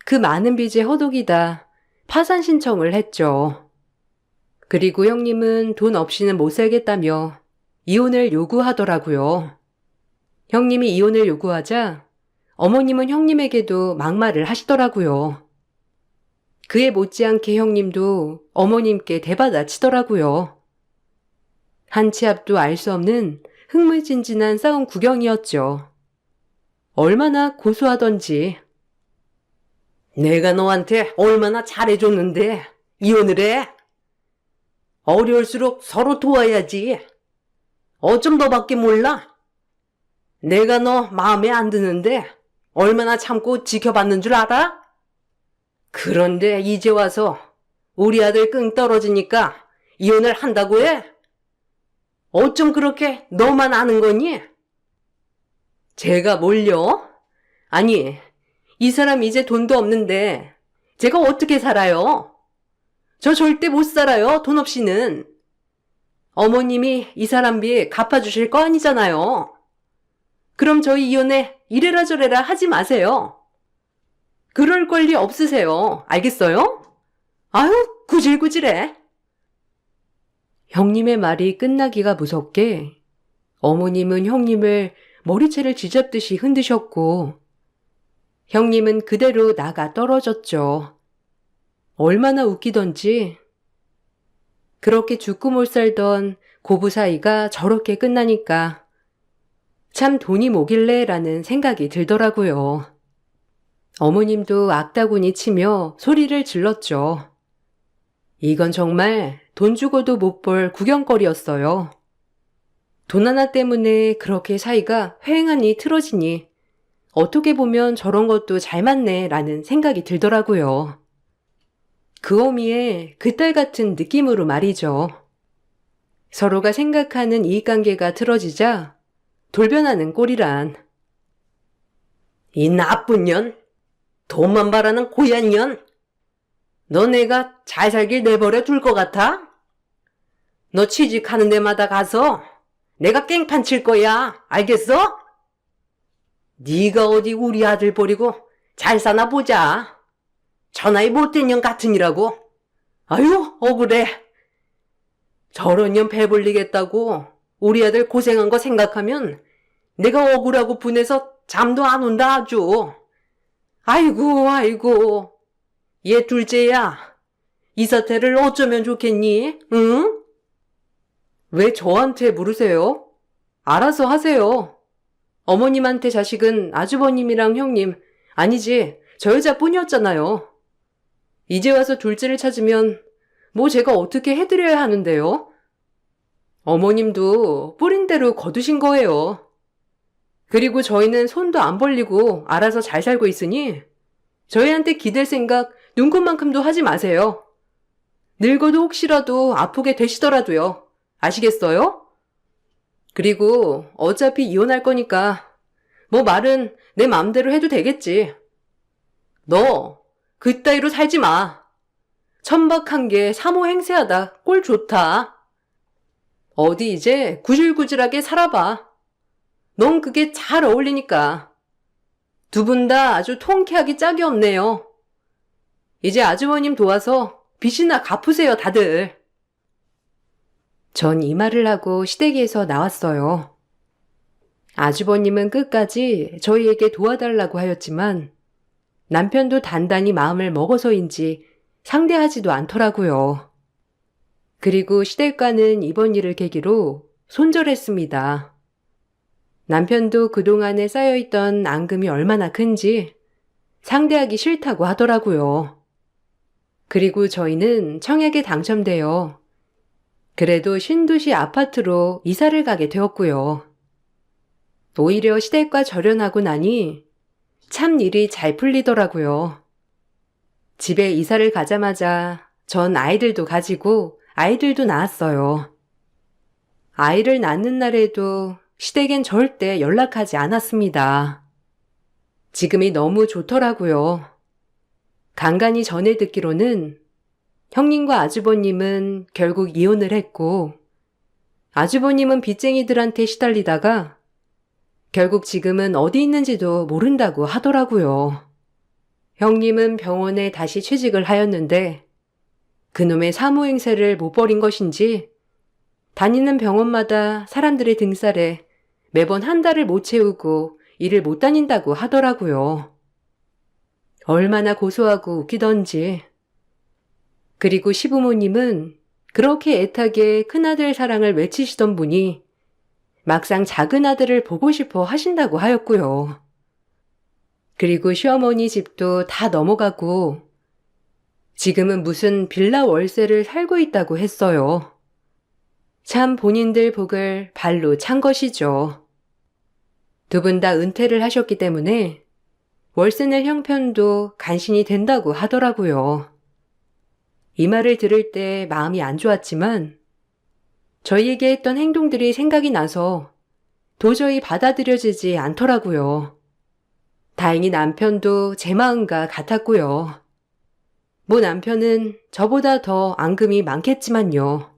그 많은 빚의 허덕이다 파산 신청을 했죠. 그리고 형님은 돈 없이는 못 살겠다며 이혼을 요구하더라고요. 형님이 이혼을 요구하자 어머님은 형님에게도 막말을 하시더라고요. 그에 못지않게 형님도 어머님께 대받아치더라고요. 한 치 앞도 알 수 없는 흥미진진한 싸움 구경이었죠. 얼마나 고소하던지. 내가 너한테 얼마나 잘해줬는데 이혼을 해? 어려울수록 서로 도와야지. 어쩜 너밖에 몰라? 내가 너 마음에 안 드는데 얼마나 참고 지켜봤는 줄 알아? 그런데 이제 와서 우리 아들 끙 떨어지니까 이혼을 한다고 해? 어쩜 그렇게 너만 아는 거니? 제가 뭘요? 아니, 이 사람 이제 돈도 없는데 제가 어떻게 살아요? 저 절대 못 살아요, 돈 없이는. 어머님이 이 사람 빚 갚아주실 거 아니잖아요. 그럼 저희 이혼에 이래라 저래라 하지 마세요. 그럴 권리 없으세요. 알겠어요? 아유, 구질구질해. 형님의 말이 끝나기가 무섭게 어머님은 형님을 머리채를 쥐잡듯이 흔드셨고 형님은 그대로 나가 떨어졌죠. 얼마나 웃기던지. 그렇게 죽고 못 살던 고부 사이가 저렇게 끝나니까 참 돈이 뭐길래 라는 생각이 들더라고요. 어머님도 악다구니 치며 소리를 질렀죠. 이건 정말 돈 주고도 못 볼 구경거리였어요. 돈 하나 때문에 그렇게 사이가 회행하니 틀어지니 어떻게 보면 저런 것도 잘 맞네 라는 생각이 들더라고요. 그 어미의 그 딸 같은 느낌으로 말이죠. 서로가 생각하는 이익관계가 틀어지자 돌변하는 꼴이란. 이 나쁜 년, 돈만 바라는 고얀 년. 너 내가 잘 살길 내버려 둘 것 같아? 너 취직하는 데마다 가서 내가 깽판 칠 거야. 알겠어? 네가 어디 우리 아들 버리고 잘 사나 보자. 천하의 못된 년 같으니라고. 아유, 억울해. 저런 년 배불리겠다고 우리 아들 고생한 거 생각하면 내가 억울하고 분해서 잠도 안 온다 아주. 아이고, 아이고. 얘 둘째야. 이 사태를 어쩌면 좋겠니? 응? 왜 저한테 물으세요? 알아서 하세요. 어머님한테 자식은 아주버님이랑 형님, 아니지, 저 여자뿐이었잖아요. 이제 와서 둘째를 찾으면 뭐 제가 어떻게 해드려야 하는데요? 어머님도 뿌린 대로 거두신 거예요. 그리고 저희는 손도 안 벌리고 알아서 잘 살고 있으니 저희한테 기댈 생각 눈꼽만큼도 하지 마세요. 늙어도 혹시라도 아프게 되시더라도요. 아시겠어요? 그리고 어차피 이혼할 거니까 뭐 말은 내 마음대로 해도 되겠지. 너 그따위로 살지 마. 천박한 게 사모 행세하다 꼴 좋다. 어디 이제 구질구질하게 살아봐. 넌 그게 잘 어울리니까. 두 분 다 아주 통쾌하기 짝이 없네요. 이제 아주버님 도와서 빚이나 갚으세요, 다들. 전 이 말을 하고 시댁에서 나왔어요. 아주버님은 끝까지 저희에게 도와달라고 하였지만 남편도 단단히 마음을 먹어서인지 상대하지도 않더라고요. 그리고 시댁과는 이번 일을 계기로 손절했습니다. 남편도 그동안에 쌓여있던 앙금이 얼마나 큰지 상대하기 싫다고 하더라고요. 그리고 저희는 청약에 당첨되어 그래도 신도시 아파트로 이사를 가게 되었고요. 오히려 시댁과 절연하고 나니 참 일이 잘 풀리더라고요. 집에 이사를 가자마자 전 아이들도 가지고 아이들도 낳았어요. 아이를 낳는 날에도 시댁엔 절대 연락하지 않았습니다. 지금이 너무 좋더라고요. 간간히 전해 듣기로는 형님과 아주버님은 결국 이혼을 했고, 아주버님은 빚쟁이들한테 시달리다가 결국 지금은 어디 있는지도 모른다고 하더라고요. 형님은 병원에 다시 취직을 하였는데 그놈의 사무행세를 못 버린 것인지 다니는 병원마다 사람들의 등살에 매번 한 달을 못 채우고 일을 못 다닌다고 하더라고요. 얼마나 고소하고 웃기던지. 그리고 시부모님은 그렇게 애타게 큰아들 사랑을 외치시던 분이 막상 작은 아들을 보고 싶어 하신다고 하였고요. 그리고 시어머니 집도 다 넘어가고 지금은 무슨 빌라 월세를 살고 있다고 했어요. 참 본인들 복을 발로 찬 것이죠. 두 분 다 은퇴를 하셨기 때문에 월세 낼 형편도 간신히 된다고 하더라고요. 이 말을 들을 때 마음이 안 좋았지만 저희에게 했던 행동들이 생각이 나서 도저히 받아들여지지 않더라고요. 다행히 남편도 제 마음과 같았고요. 뭐 남편은 저보다 더 앙금이 많겠지만요.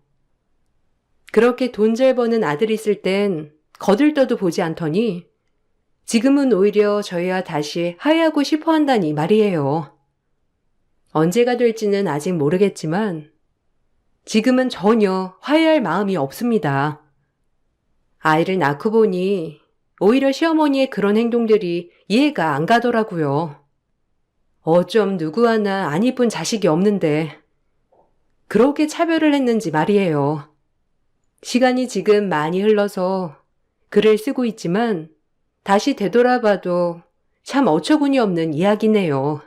그렇게 돈 잘 버는 아들 있을 땐 거들떠도 보지 않더니 지금은 오히려 저희와 다시 화해하고 싶어 한다니 말이에요. 언제가 될지는 아직 모르겠지만 지금은 전혀 화해할 마음이 없습니다. 아이를 낳고 보니 오히려 시어머니의 그런 행동들이 이해가 안 가더라고요. 어쩜 누구 하나 안 이쁜 자식이 없는데 그렇게 차별을 했는지 말이에요. 시간이 지금 많이 흘러서 글을 쓰고 있지만 다시 되돌아봐도 참 어처구니 없는 이야기네요.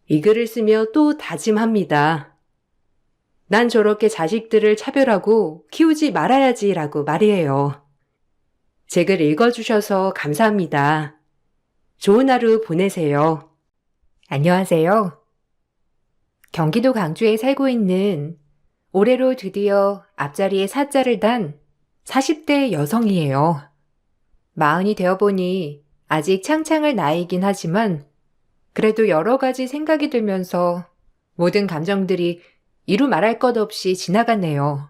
이 글을 쓰며 또 다짐합니다. 난 저렇게 자식들을 차별하고 키우지 말아야지라고 말이에요. 제 글 읽어주셔서 감사합니다. 좋은 하루 보내세요. 안녕하세요. 경기도 광주에 살고 있는 올해로 드디어 앞자리에 사자를 단 40대 여성이에요. 40이 되어보니 아직 창창할 나이이긴 하지만 그래도 여러 가지 생각이 들면서 모든 감정들이 이루 말할 것 없이 지나가네요.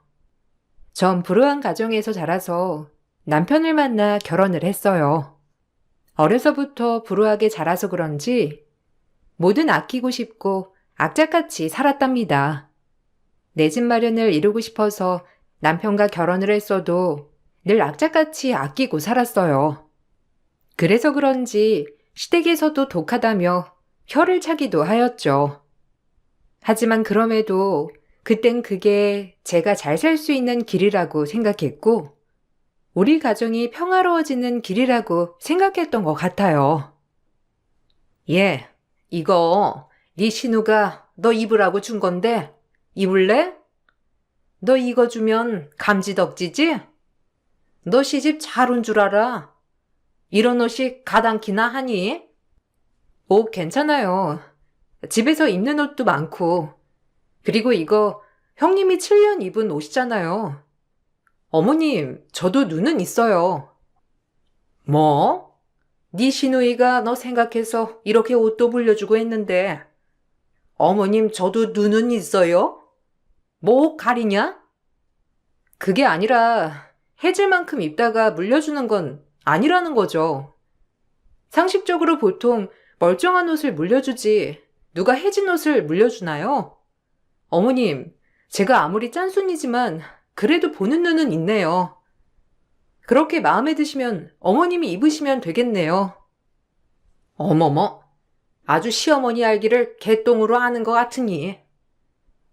전 불우한 가정에서 자라서 남편을 만나 결혼을 했어요. 어려서부터 불우하게 자라서 그런지 뭐든 아끼고 싶고 악착같이 살았답니다. 내 집 마련을 이루고 싶어서 남편과 결혼을 했어도 늘 악착같이 아끼고 살았어요. 그래서 그런지 시댁에서도 독하다며 혀를 차기도 하였죠. 하지만 그럼에도 그땐 그게 제가 잘 살 수 있는 길이라고 생각했고 우리 가정이 평화로워지는 길이라고 생각했던 것 같아요. 예, 이거 네 신우가 너 입으라고 준 건데 입을래? 너 이거 주면 감지덕지지? 너 시집 잘 온 줄 알아. 이런 옷이 가당키나 하니? 옷 괜찮아요. 집에서 입는 옷도 많고. 그리고 이거 형님이 7년 입은 옷이잖아요. 어머님, 저도 눈은 있어요. 뭐? 네 시누이가 너 생각해서 이렇게 옷도 불려주고 했는데 어머님, 저도 눈은 있어요? 뭐 옷 가리냐? 그게 아니라 해질 만큼 입다가 물려주는 건 아니라는 거죠. 상식적으로 보통 멀쩡한 옷을 물려주지 누가 해진 옷을 물려주나요? 어머님, 제가 아무리 짠순이지만 그래도 보는 눈은 있네요. 그렇게 마음에 드시면 어머님이 입으시면 되겠네요. 어머머, 아주 시어머니 알기를 개똥으로 아는 것 같으니.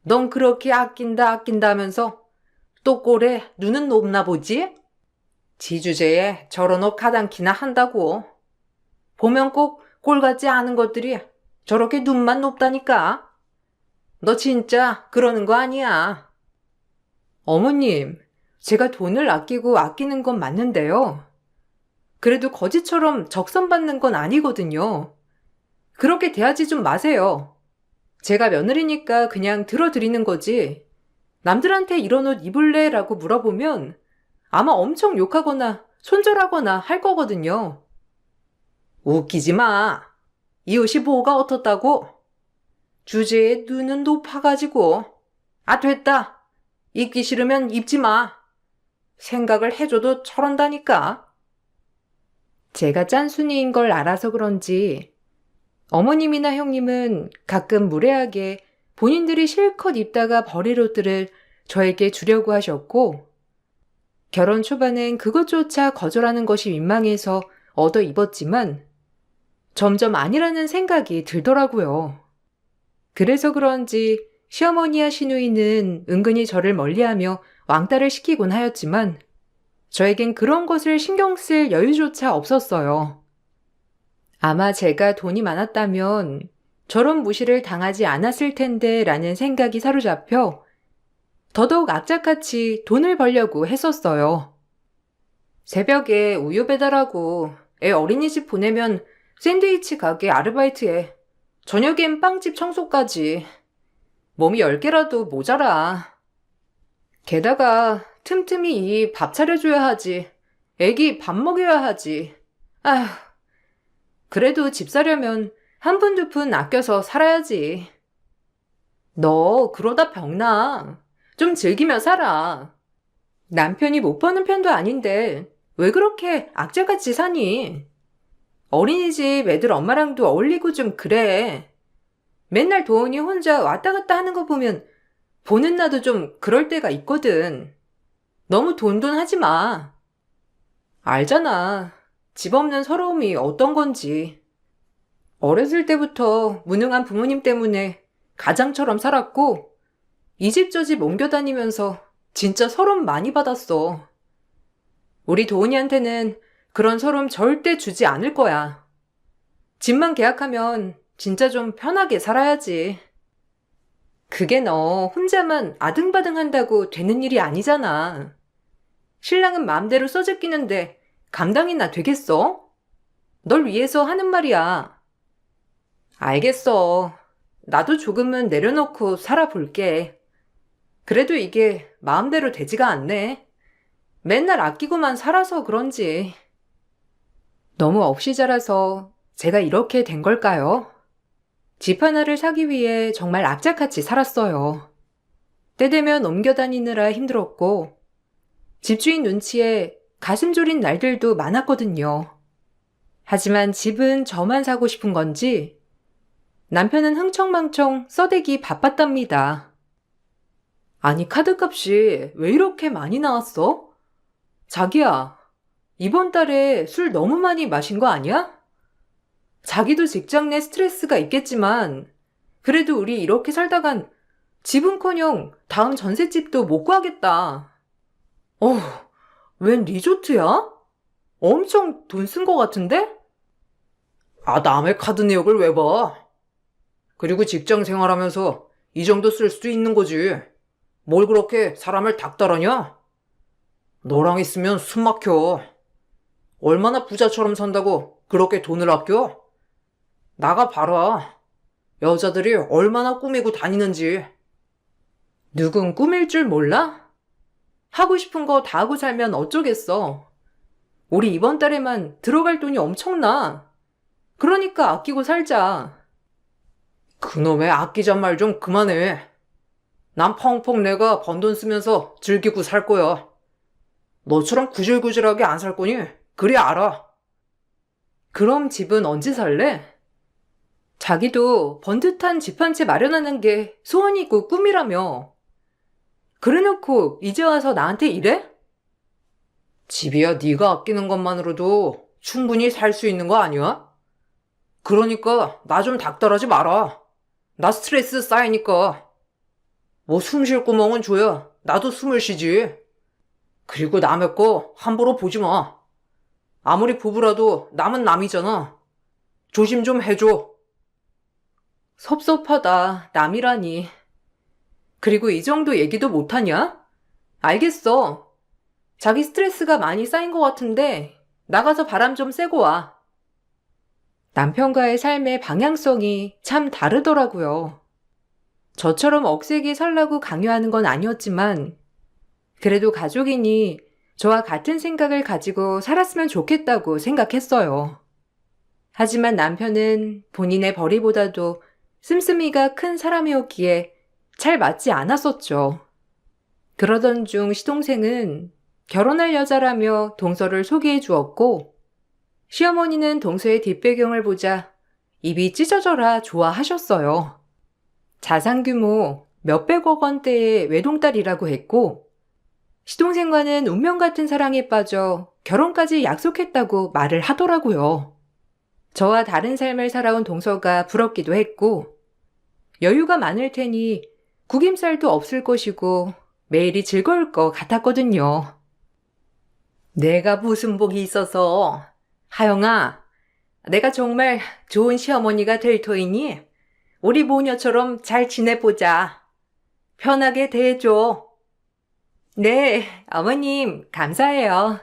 넌 그렇게 아낀다 하면서 또 꼴에 눈은 높나 보지? 지주제에 저런 옷 가당키나 한다고. 보면 꼭 꼴 같지 않은 것들이 저렇게 눈만 높다니까. 너 진짜 그러는 거 아니야. 어머님, 제가 돈을 아끼고 아끼는 건 맞는데요. 그래도 거지처럼 적선받는 건 아니거든요. 그렇게 대하지 좀 마세요. 제가 며느리니까 그냥 들어드리는 거지. 남들한테 이런 옷 입을래? 라고 물어보면 아마 엄청 욕하거나 손절하거나 할 거거든요. 웃기지 마. 이 옷이 뭐가 어떻다고? 주제에 눈은 높아가지고. 아, 됐다. 입기 싫으면 입지 마. 생각을 해줘도 저런다니까. 제가 짠순이인 걸 알아서 그런지 어머님이나 형님은 가끔 무례하게 본인들이 실컷 입다가 버릴 옷들을 저에게 주려고 하셨고, 결혼 초반엔 그것조차 거절하는 것이 민망해서 얻어 입었지만 점점 아니라는 생각이 들더라고요. 그래서 그런지 시어머니와 시누이는 은근히 저를 멀리하며 왕따를 시키곤 하였지만 저에겐 그런 것을 신경 쓸 여유조차 없었어요. 아마 제가 돈이 많았다면 저런 무시를 당하지 않았을 텐데 라는 생각이 사로잡혀 더더욱 악착같이 돈을 벌려고 했었어요. 새벽에 우유 배달하고 애 어린이집 보내면 샌드위치 가게 아르바이트해. 저녁엔 빵집 청소까지. 몸이 10개라도 모자라. 게다가 틈틈이 이 밥 차려줘야 하지. 애기 밥 먹여야 하지. 아휴. 그래도 집 사려면 한 푼 두 푼 아껴서 살아야지. 너 그러다 병나. 좀 즐기며 살아. 남편이 못 버는 편도 아닌데 왜 그렇게 악착같이 사니? 어린이집 애들 엄마랑도 어울리고 좀 그래. 맨날 도훈이 혼자 왔다 갔다 하는 거 보면 보는 나도 좀 그럴 때가 있거든. 너무 돈돈 하지 마. 알잖아. 집 없는 서러움이 어떤 건지. 어렸을 때부터 무능한 부모님 때문에 가장처럼 살았고 이 집 저 집 옮겨 다니면서 진짜 서러움 많이 받았어. 우리 도훈이한테는 그런 서러움 절대 주지 않을 거야. 집만 계약하면 진짜 좀 편하게 살아야지. 그게 너 혼자만 아등바등 한다고 되는 일이 아니잖아. 신랑은 마음대로 써제끼는데 감당이나 되겠어? 널 위해서 하는 말이야. 알겠어. 나도 조금은 내려놓고 살아볼게. 그래도 이게 마음대로 되지가 않네. 맨날 아끼고만 살아서 그런지. 너무 없이 자라서 제가 이렇게 된 걸까요? 집 하나를 사기 위해 정말 악착같이 살았어요. 때 되면 옮겨 다니느라 힘들었고 집주인 눈치에 가슴 졸인 날들도 많았거든요. 하지만 집은 저만 사고 싶은 건지 남편은 흥청망청 써대기 바빴답니다. 아니, 카드값이 왜 이렇게 많이 나왔어? 자기야, 이번 달에 술 너무 많이 마신 거 아니야? 자기도 직장 내 스트레스가 있겠지만 그래도 우리 이렇게 살다간 집은커녕 다음 전셋집도 못 구하겠다. 웬 리조트야? 엄청 돈 쓴 거 같은데? 아, 남의 카드 내역을 왜 봐? 그리고 직장 생활하면서 이 정도 쓸 수도 있는 거지. 뭘 그렇게 사람을 닥달하냐? 너랑 있으면 숨 막혀. 얼마나 부자처럼 산다고 그렇게 돈을 아껴? 나가 봐라. 여자들이 얼마나 꾸미고 다니는지. 누군 꾸밀 줄 몰라? 하고 싶은 거 다 하고 살면 어쩌겠어. 우리 이번 달에만 들어갈 돈이 엄청나. 그러니까 아끼고 살자. 그놈의 아끼잔 말 좀 그만해. 난 펑펑 내가 번 돈 쓰면서 즐기고 살 거야. 너처럼 구질구질하게 안 살 거니? 그리 알아. 그럼 집은 언제 살래? 자기도 번듯한 집 한 채 마련하는 게 소원이고 꿈이라며. 그래놓고 이제 와서 나한테 이래? 집이야 네가 아끼는 것만으로도 충분히 살 수 있는 거 아니야? 그러니까 나 좀 닥달하지 마라. 나 스트레스 쌓이니까. 뭐 숨 쉴 구멍은 줘야 나도 숨을 쉬지. 그리고 남의 거 함부로 보지 마. 아무리 부부라도 남은 남이잖아. 조심 좀 해줘. 섭섭하다, 남이라니. 그리고 이 정도 얘기도 못하냐? 알겠어. 자기 스트레스가 많이 쌓인 것 같은데 나가서 바람 좀 쐬고 와. 남편과의 삶의 방향성이 참 다르더라고요. 저처럼 억세게 살라고 강요하는 건 아니었지만 그래도 가족이니 저와 같은 생각을 가지고 살았으면 좋겠다고 생각했어요. 하지만 남편은 본인의 벌이보다도 씀씀이가 큰 사람이었기에 잘 맞지 않았었죠. 그러던 중 시동생은 결혼할 여자라며 동서를 소개해 주었고 시어머니는 동서의 뒷배경을 보자 입이 찢어져라 좋아하셨어요. 자산 규모 몇백억 원대의 외동딸이라고 했고 시동생과는 운명 같은 사랑에 빠져 결혼까지 약속했다고 말을 하더라고요. 저와 다른 삶을 살아온 동서가 부럽기도 했고 여유가 많을 테니 구김살도 없을 것이고 매일이 즐거울 것 같았거든요. 내가 무슨 복이 있어서. 하영아, 내가 정말 좋은 시어머니가 될 터이니 우리 모녀처럼 잘 지내보자. 편하게 대해줘. 네, 어머님, 감사해요.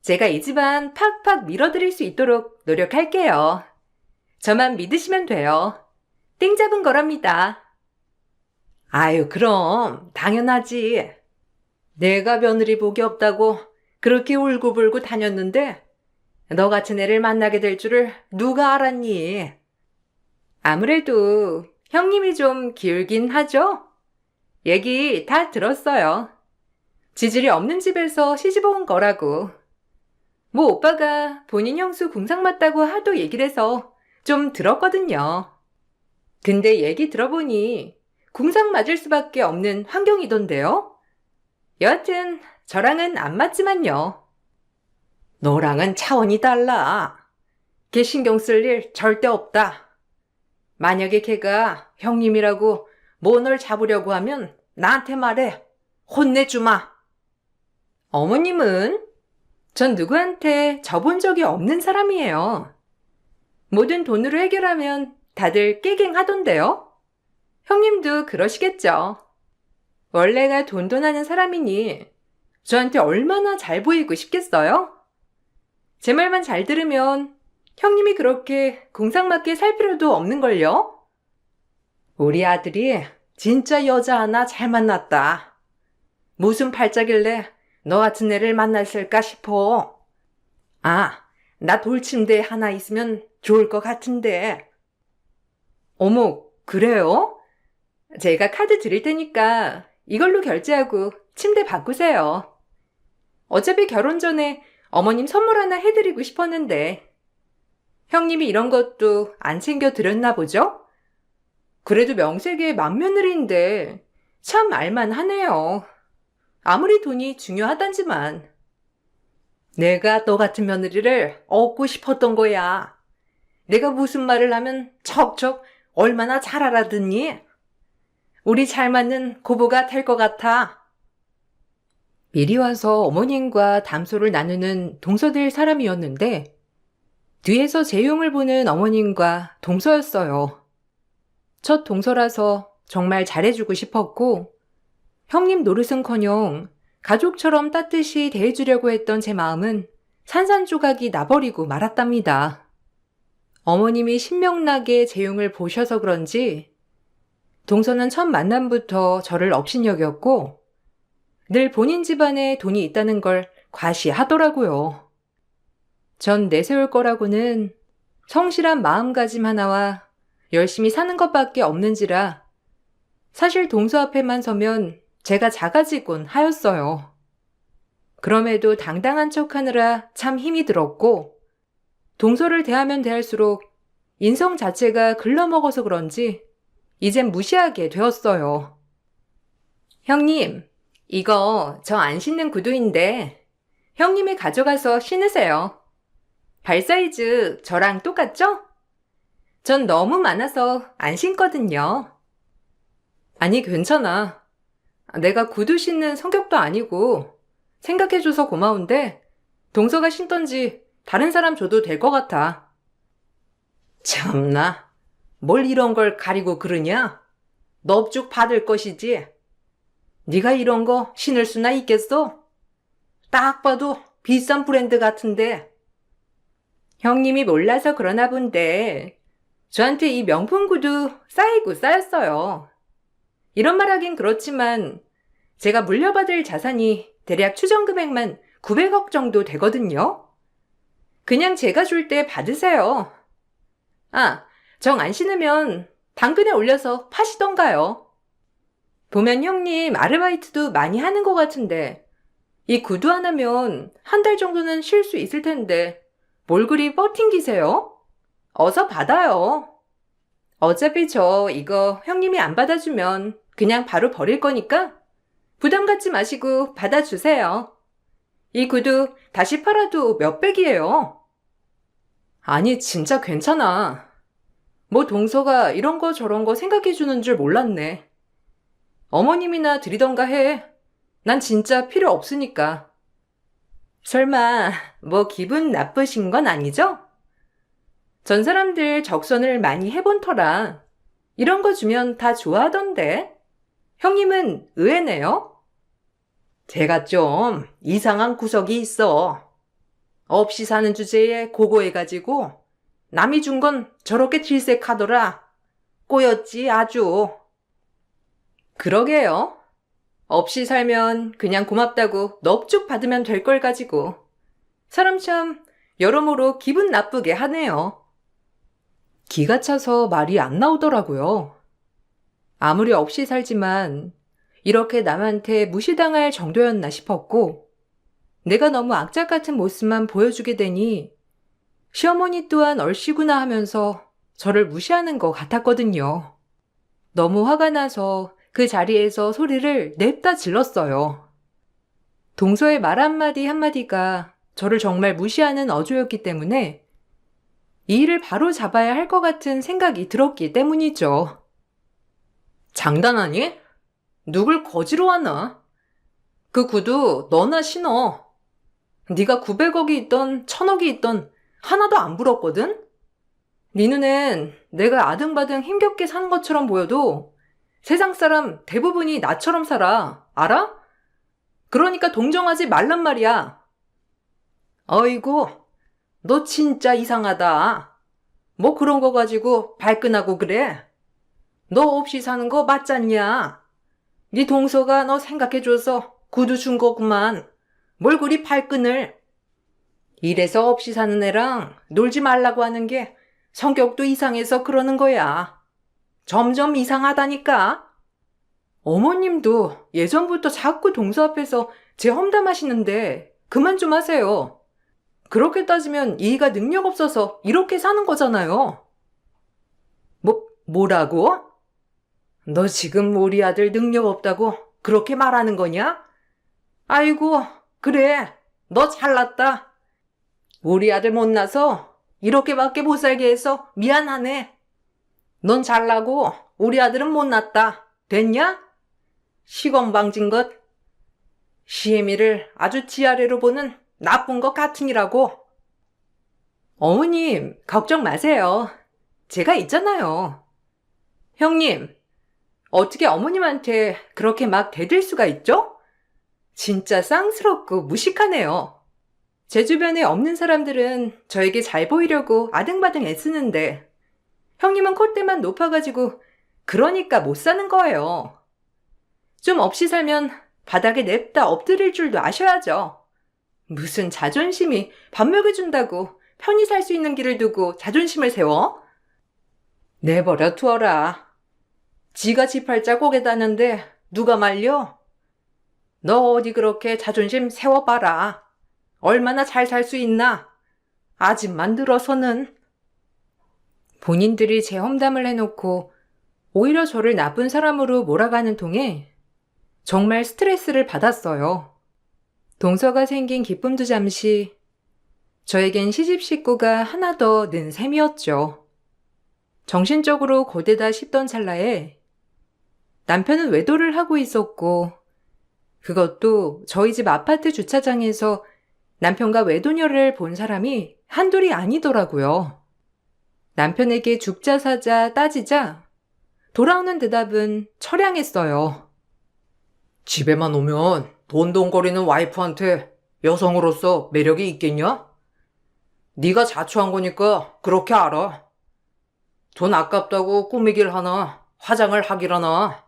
제가 이 집안 팍팍 밀어드릴 수 있도록 노력할게요. 저만 믿으시면 돼요. 땡 잡은 거랍니다. 아유, 그럼 당연하지. 내가 며느리 복이 없다고 그렇게 울고불고 다녔는데 너 같은 애를 만나게 될 줄을 누가 알았니? 아무래도 형님이 좀 기울긴 하죠? 얘기 다 들었어요. 지질이 없는 집에서 시집 온 거라고. 뭐 오빠가 본인 형수 궁상 맞다고 하도 얘기를 해서 좀 들었거든요. 근데 얘기 들어보니 궁상 맞을 수밖에 없는 환경이던데요? 여하튼 저랑은 안 맞지만요. 너랑은 차원이 달라. 걔 신경 쓸 일 절대 없다. 만약에 걔가 형님이라고 뭐 널 잡으려고 하면 나한테 말해. 혼내주마. 어머님은? 전 누구한테 져본 적이 없는 사람이에요. 모든 돈으로 해결하면 다들 깨갱하던데요? 형님도 그러시겠죠. 원래가 돈돈하는 사람이니 저한테 얼마나 잘 보이고 싶겠어요? 제 말만 잘 들으면 형님이 그렇게 궁상맞게 살 필요도 없는걸요? 우리 아들이 진짜 여자 하나 잘 만났다. 무슨 팔자길래 너 같은 애를 만났을까 싶어. 아, 나 돌침대 하나 있으면 좋을 것 같은데. 어머, 그래요? 제가 카드 드릴 테니까 이걸로 결제하고 침대 바꾸세요. 어차피 결혼 전에 어머님 선물 하나 해드리고 싶었는데 형님이 이런 것도 안 챙겨드렸나 보죠? 그래도 명색의 맏며느리인데 참 알만하네요. 아무리 돈이 중요하단지만. 내가 너 같은 며느리를 얻고 싶었던 거야. 내가 무슨 말을 하면 척척 얼마나 잘 알아듣니? 우리 잘 맞는 고부가 될 것 같아. 미리 와서 어머님과 담소를 나누는 동서될 사람이었는데 뒤에서 재용을 보는 어머님과 동서였어요. 첫 동서라서 정말 잘해주고 싶었고 형님 노릇은커녕 가족처럼 따뜻이 대해주려고 했던 제 마음은 산산조각이 나버리고 말았답니다. 어머님이 신명나게 재용을 보셔서 그런지 동서는 첫 만남부터 저를 업신여겼고 늘 본인 집안에 돈이 있다는 걸 과시하더라고요. 전 내세울 거라고는 성실한 마음가짐 하나와 열심히 사는 것밖에 없는지라 사실 동서 앞에만 서면 제가 작아지곤 하였어요. 그럼에도 당당한 척하느라 참 힘이 들었고 동서를 대하면 대할수록 인성 자체가 글러먹어서 그런지 이젠 무시하게 되었어요. 형님, 이거 저 안 신는 구두인데 형님이 가져가서 신으세요. 발 사이즈 저랑 똑같죠? 전 너무 많아서 안 신거든요. 아니, 괜찮아. 내가 구두 신는 성격도 아니고 생각해줘서 고마운데 동서가 신던지 다른 사람 줘도 될 것 같아. 참나, 뭘 이런 걸 가리고 그러냐? 넙죽 받을 것이지. 네가 이런 거 신을 수나 있겠어? 딱 봐도 비싼 브랜드 같은데. 형님이 몰라서 그러나 본데 저한테 이 명품 구두 쌓이고 쌓였어요. 이런 말 하긴 그렇지만 제가 물려받을 자산이 대략 추정 금액만 900억 정도 되거든요. 그냥 제가 줄 때 받으세요. 아, 정 안 신으면 당근에 올려서 파시던가요. 보면 형님 아르바이트도 많이 하는 것 같은데 이 구두 하나면 한 달 정도는 쉴 수 있을 텐데 뭘 그리 버팅기세요? 어서 받아요. 어차피 저 이거 형님이 안 받아주면 그냥 바로 버릴 거니까 부담 갖지 마시고 받아주세요. 이 구두 다시 팔아도 몇백이에요. 아니, 진짜 괜찮아. 뭐 동서가 이런 거 저런 거 생각해주는 줄 몰랐네. 어머님이나 드리던가 해. 난 진짜 필요 없으니까. 설마 뭐 기분 나쁘신 건 아니죠? 전 사람들 적선을 많이 해본 터라 이런 거 주면 다 좋아하던데. 형님은 의외네요. 제가 좀 이상한 구석이 있어. 없이 사는 주제에 고고해가지고 남이 준 건 저렇게 질색하더라. 꼬였지 아주. 그러게요. 없이 살면 그냥 고맙다고 넙죽 받으면 될 걸 가지고. 사람 참 여러모로 기분 나쁘게 하네요. 기가 차서 말이 안 나오더라고요. 아무리 없이 살지만 이렇게 남한테 무시당할 정도였나 싶었고 내가 너무 악착 같은 모습만 보여주게 되니 시어머니 또한 얼씨구나 하면서 저를 무시하는 것 같았거든요. 너무 화가 나서 그 자리에서 소리를 냅다 질렀어요. 동서의 말 한마디 한마디가 저를 정말 무시하는 어조였기 때문에 이 일을 바로 잡아야 할 것 같은 생각이 들었기 때문이죠. 장난하니? 누굴 거지로 하나? 그 구두 너나 신어. 네가 900억이 있던 1000억이 있던 하나도 안 부럽거든? 네 눈엔 내가 아등바등 힘겹게 사는 것처럼 보여도 세상 사람 대부분이 나처럼 살아. 알아? 그러니까 동정하지 말란 말이야. 어이구, 너 진짜 이상하다. 뭐 그런 거 가지고 발끈하고 그래? 너 없이 사는 거 맞잖냐? 네 동서가 너 생각해줘서 구두 준 거구만. 뭘 그리 발끈을. 이래서 없이 사는 애랑 놀지 말라고 하는 게 성격도 이상해서 그러는 거야. 점점 이상하다니까. 어머님도 예전부터 자꾸 동서 앞에서 제 험담하시는데 그만 좀 하세요. 그렇게 따지면 이가 능력 없어서 이렇게 사는 거잖아요. 뭐라고? 너 지금 우리 아들 능력 없다고 그렇게 말하는 거냐? 아이고, 그래. 너 잘났다. 우리 아들 못나서 이렇게밖에 못 살게 해서 미안하네. 넌 잘나고 우리 아들은 못났다. 됐냐? 시건방진 것. 시애미를 아주 지아래로 보는 나쁜 것 같으니라고. 어머님, 걱정 마세요. 제가 있잖아요. 형님, 어떻게 어머님한테 그렇게 막 대들 수가 있죠? 진짜 쌍스럽고 무식하네요. 제 주변에 없는 사람들은 저에게 잘 보이려고 아등바등 애쓰는데 형님은 콧대만 높아가지고 그러니까 못 사는 거예요. 좀 없이 살면 바닥에 냅다 엎드릴 줄도 아셔야죠. 무슨 자존심이 밥 먹여준다고 편히 살 수 있는 길을 두고 자존심을 세워? 내버려 두어라. 지가 지 팔자 고개다는데 누가 말려? 너 어디 그렇게 자존심 세워봐라. 얼마나 잘 살 수 있나? 아직만 늘어서는. 본인들이 제 험담을 해놓고 오히려 저를 나쁜 사람으로 몰아가는 통에 정말 스트레스를 받았어요. 동서가 생긴 기쁨도 잠시 저에겐 시집 식구가 하나 더 는 셈이었죠. 정신적으로 고되다 싶던 찰나에 남편은 외도를 하고 있었고 그것도 저희 집 아파트 주차장에서 남편과 외도녀를 본 사람이 한둘이 아니더라고요. 남편에게 죽자 사자 따지자 돌아오는 대답은 처량했어요. 집에만 오면 돈돈거리는 와이프한테 여성으로서 매력이 있겠냐? 네가 자초한 거니까 그렇게 알아. 돈 아깝다고 꾸미길 하나, 화장을 하길 하나.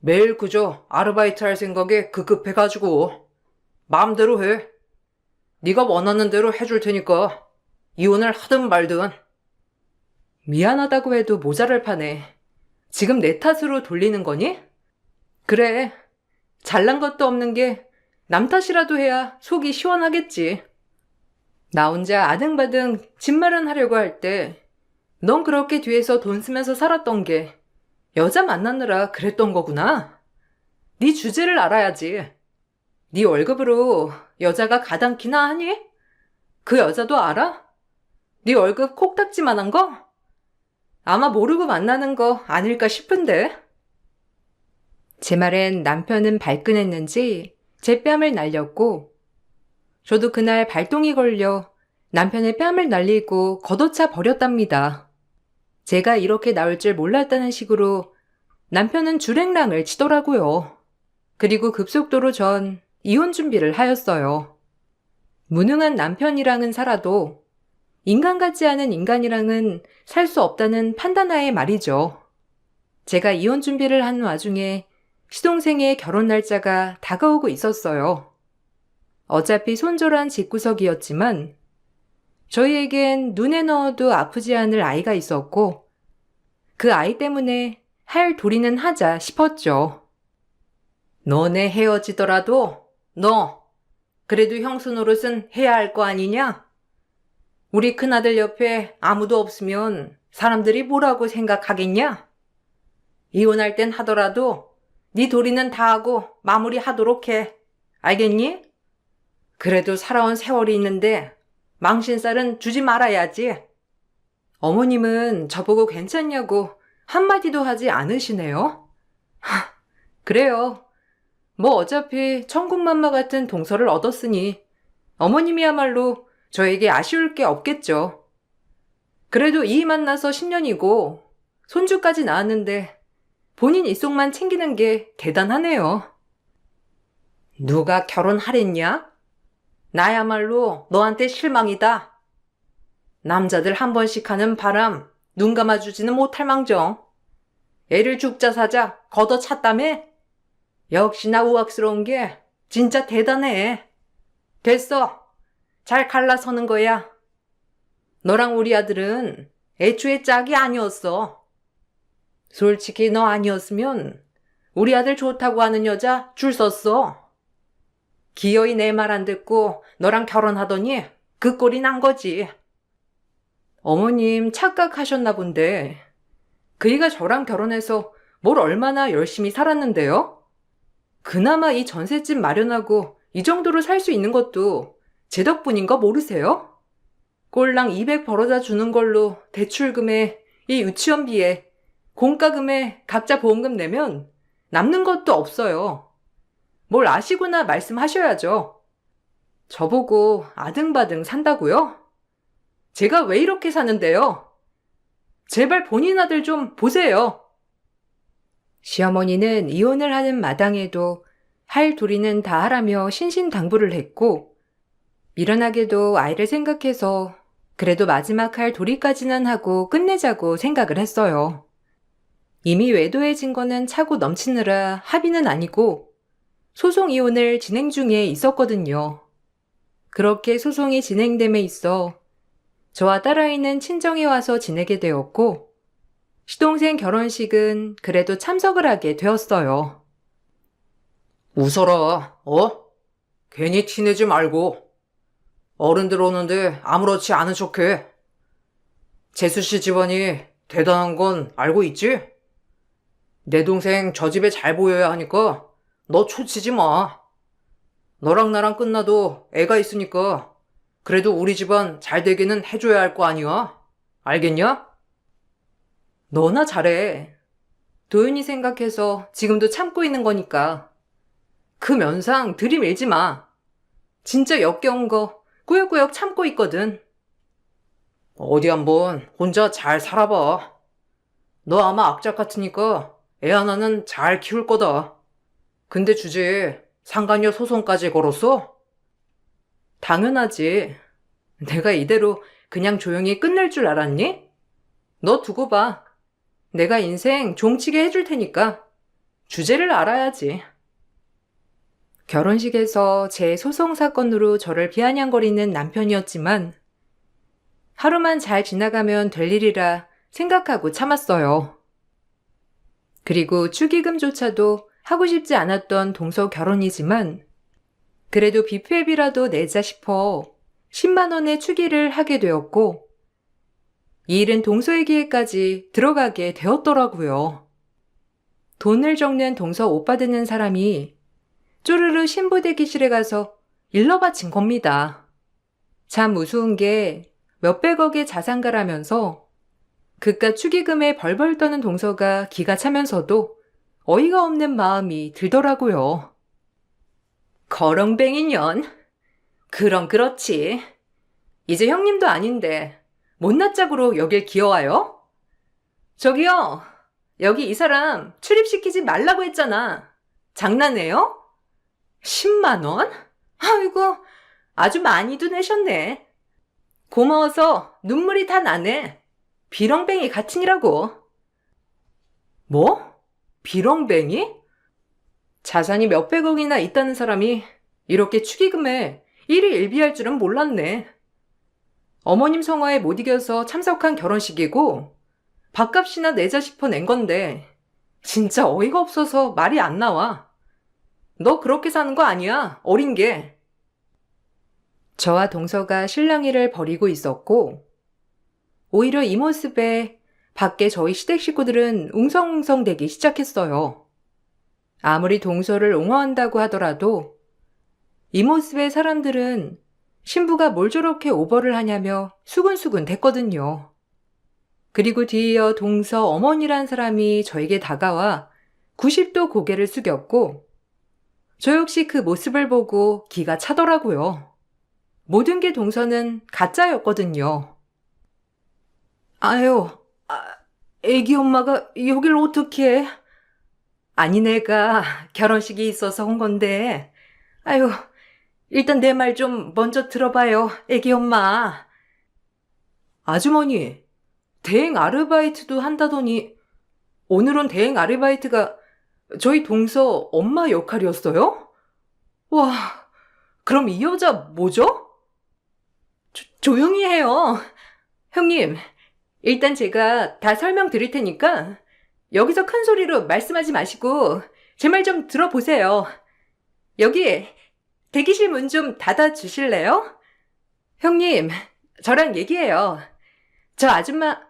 매일 그저 아르바이트 할 생각에 급급해가지고 마음대로 해. 네가 원하는 대로 해줄 테니까 이혼을 하든 말든. 미안하다고 해도 모자랄 판에 지금 내 탓으로 돌리는 거니? 그래, 잘난 것도 없는 게 남 탓이라도 해야 속이 시원하겠지. 나 혼자 아등바등 집 마련하려고 할 때 넌 그렇게 뒤에서 돈 쓰면서 살았던 게 여자 만나느라 그랬던 거구나. 네 주제를 알아야지. 네 월급으로 여자가 가당키나 하니? 그 여자도 알아? 네 월급 콕딱지만한 거? 아마 모르고 만나는 거 아닐까 싶은데. 제 말엔 남편은 발끈했는지 제 뺨을 날렸고, 저도 그날 발동이 걸려 남편의 뺨을 날리고 걷어차 버렸답니다. 제가 이렇게 나올 줄 몰랐다는 식으로 남편은 줄행랑을 치더라고요. 그리고 급속도로 전 이혼 준비를 하였어요. 무능한 남편이랑은 살아도 인간 같지 않은 인간이랑은 살 수 없다는 판단하에 말이죠. 제가 이혼 준비를 한 와중에 시동생의 결혼 날짜가 다가오고 있었어요. 어차피 손절한 집구석이었지만 저희에겐 눈에 넣어도 아프지 않을 아이가 있었고 그 아이 때문에 할 도리는 하자 싶었죠. 너네 헤어지더라도 너 그래도 형수 노릇은 해야 할 거 아니냐? 우리 큰아들 옆에 아무도 없으면 사람들이 뭐라고 생각하겠냐? 이혼할 땐 하더라도 네 도리는 다 하고 마무리하도록 해. 알겠니? 그래도 살아온 세월이 있는데 망신살은 주지 말아야지. 어머님은 저보고 괜찮냐고 한마디도 하지 않으시네요. 그래요. 뭐 어차피 천군만마 같은 동서를 얻었으니 어머님이야말로 저에게 아쉬울 게 없겠죠. 그래도 이 만나서 10년이고 손주까지 낳았는데 본인 입속만 챙기는 게 대단하네요. 누가 결혼하랬냐? 나야말로 너한테 실망이다. 남자들 한 번씩 하는 바람 눈 감아주지는 못할 망정. 애를 죽자 사자 걷어찼다며? 역시나 우악스러운 게 진짜 대단해. 됐어. 잘 갈라서는 거야. 너랑 우리 아들은 애초에 짝이 아니었어. 솔직히 너 아니었으면 우리 아들 좋다고 하는 여자 줄 섰어. 기어이 내 말 안 듣고 너랑 결혼하더니 그 꼴이 난 거지. 어머님 착각하셨나 본데 그이가 저랑 결혼해서 뭘 얼마나 열심히 살았는데요? 그나마 이 전셋집 마련하고 이 정도로 살 수 있는 것도 제 덕분인 거 모르세요? 꼴랑 200 벌어다 주는 걸로 대출금에 이 유치원비에 공과금에 각자 보험금 내면 남는 것도 없어요. 뭘 아시구나 말씀하셔야죠. 저보고 아등바등 산다고요? 제가 왜 이렇게 사는데요? 제발 본인 아들 좀 보세요. 시어머니는 이혼을 하는 마당에도 할 도리는 다 하라며 신신당부를 했고 미련하게도 아이를 생각해서 그래도 마지막 할 도리까지는 하고 끝내자고 생각을 했어요. 이미 외도의 증거는 차고 넘치느라 합의는 아니고 소송 이혼을 진행 중에 있었거든요. 그렇게 소송이 진행됨에 있어 저와 딸아이는 친정에 와서 지내게 되었고 시동생 결혼식은 그래도 참석을 하게 되었어요. 웃어라, 괜히 티내지 말고. 어른들 오는데 아무렇지 않은 척해. 재수씨 집안이 대단한 건 알고 있지? 내 동생 저 집에 잘 보여야 하니까 너 초치지 마. 너랑 나랑 끝나도 애가 있으니까 그래도 우리 집안 잘 되게는 해줘야 할 거 아니야? 알겠냐? 너나 잘해. 도윤이 생각해서 지금도 참고 있는 거니까. 그 면상 들이밀지 마. 진짜 역겨운 거 꾸역꾸역 참고 있거든. 어디 한번 혼자 잘 살아봐. 너 아마 악착 같으니까 애 하나는 잘 키울 거다. 근데 주제에 상간녀 소송까지 걸었어? 당연하지. 내가 이대로 그냥 조용히 끝낼 줄 알았니? 너 두고 봐. 내가 인생 종치게 해줄 테니까. 주제를 알아야지. 결혼식에서 제 소송 사건으로 저를 비아냥거리는 남편이었지만 하루만 잘 지나가면 될 일이라 생각하고 참았어요. 그리고 축의금조차도 하고 싶지 않았던 동서 결혼이지만 그래도 뷔페비라도 내자 싶어 10만 원의 축의를 하게 되었고 이 일은 동서의 기회까지 들어가게 되었더라고요. 돈을 적는 동서 옷 받는 사람이 쪼르르 신부 대기실에 가서 일러 바친 겁니다. 참 우스운 게 몇백억의 자산가라면서 그깟 축의금에 벌벌 떠는 동서가 기가 차면서도 어이가 없는 마음이 들더라고요. 거렁뱅이년. 그럼 그렇지. 이제 형님도 아닌데 못난 짝으로 여길 기어와요? 저기요. 여기 이 사람 출입시키지 말라고 했잖아. 장난해요? 10만 원? 아이고, 아주 많이도 내셨네. 고마워서 눈물이 다 나네. 비렁뱅이 같으니라고. 뭐? 비렁뱅이? 자산이 몇백억이나 있다는 사람이 이렇게 축의금에 일희일비할 줄은 몰랐네. 어머님 성화에 못 이겨서 참석한 결혼식이고 밥값이나 내자 싶어 낸 건데 진짜 어이가 없어서 말이 안 나와. 너 그렇게 사는 거 아니야, 어린 게. 저와 동서가 실랑이를 벌이고 있었고 오히려 이 모습에 밖에 저희 시댁 식구들은 웅성웅성대기 시작했어요. 아무리 동서를 옹호한다고 하더라도 이 모습의 사람들은 신부가 뭘 저렇게 오버를 하냐며 수근수근 됐거든요. 그리고 뒤이어 동서 어머니란 사람이 저에게 다가와 90도 고개를 숙였고 저 역시 그 모습을 보고 기가 차더라고요. 모든 게 동서는 가짜였거든요. 아유, 애기 엄마가 여길 어떻게 해? 아니 내가 결혼식이 있어서 온 건데 아유 일단 내 말 좀 먼저 들어봐요, 애기 엄마. 아주머니, 대행 아르바이트도 한다더니 오늘은 대행 아르바이트가 저희 동서 엄마 역할이었어요? 와, 그럼 이 여자 뭐죠? 조용히 해요. 형님, 일단 제가 다 설명드릴 테니까 여기서 큰 소리로 말씀하지 마시고 제 말 좀 들어보세요. 여기 대기실 문 좀 닫아주실래요? 형님, 저랑 얘기해요. 저 아줌마,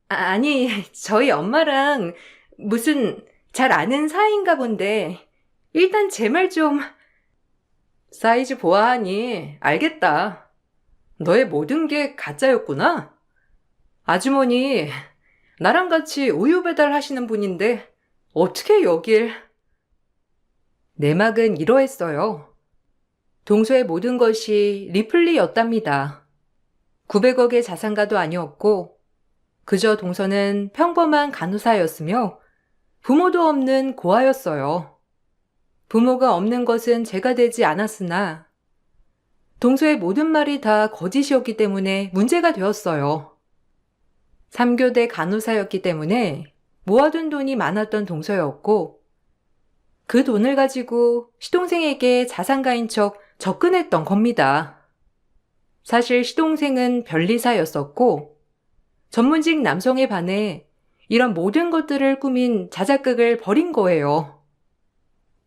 아니, 저희 엄마랑 무슨 잘 아는 사이인가 본데 일단 제 말 좀... 사이즈 보아하니 알겠다. 너의 모든 게 가짜였구나. 아주머니, 나랑 같이 우유 배달 하시는 분인데 어떻게 여길... 내막은 이러했어요. 동서의 모든 것이 리플리였답니다. 900억의 자산가도 아니었고 그저 동서는 평범한 간호사였으며 부모도 없는 고아였어요. 부모가 없는 것은 제가 되지 않았으나 동서의 모든 말이 다 거짓이었기 때문에 문제가 되었어요. 3교대 간호사였기 때문에 모아둔 돈이 많았던 동서였고 그 돈을 가지고 시동생에게 자산가인 척 접근했던 겁니다. 사실 시동생은 변리사였었고 전문직 남성에 반해 이런 모든 것들을 꾸민 자작극을 벌인 거예요.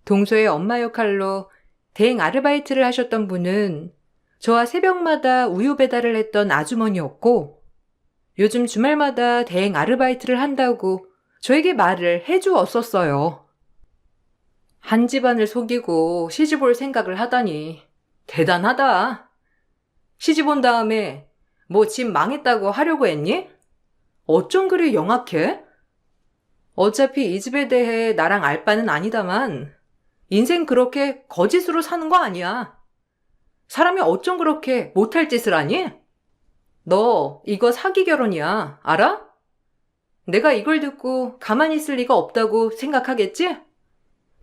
동서의 엄마 역할로 대행 아르바이트를 하셨던 분은 저와 새벽마다 우유 배달을 했던 아주머니였고 요즘 주말마다 대행 아르바이트를 한다고 저에게 말을 해주었었어요. 한 집안을 속이고 시집 올 생각을 하다니 대단하다. 시집 온 다음에 뭐 집 망했다고 하려고 했니? 어쩜 그리 영악해? 어차피 이 집에 대해 나랑 알 바는 아니다만 인생 그렇게 거짓으로 사는 거 아니야. 사람이 어쩜 그렇게 못할 짓을 하니? 너 이거 사기 결혼이야. 알아? 내가 이걸 듣고 가만히 있을 리가 없다고 생각하겠지?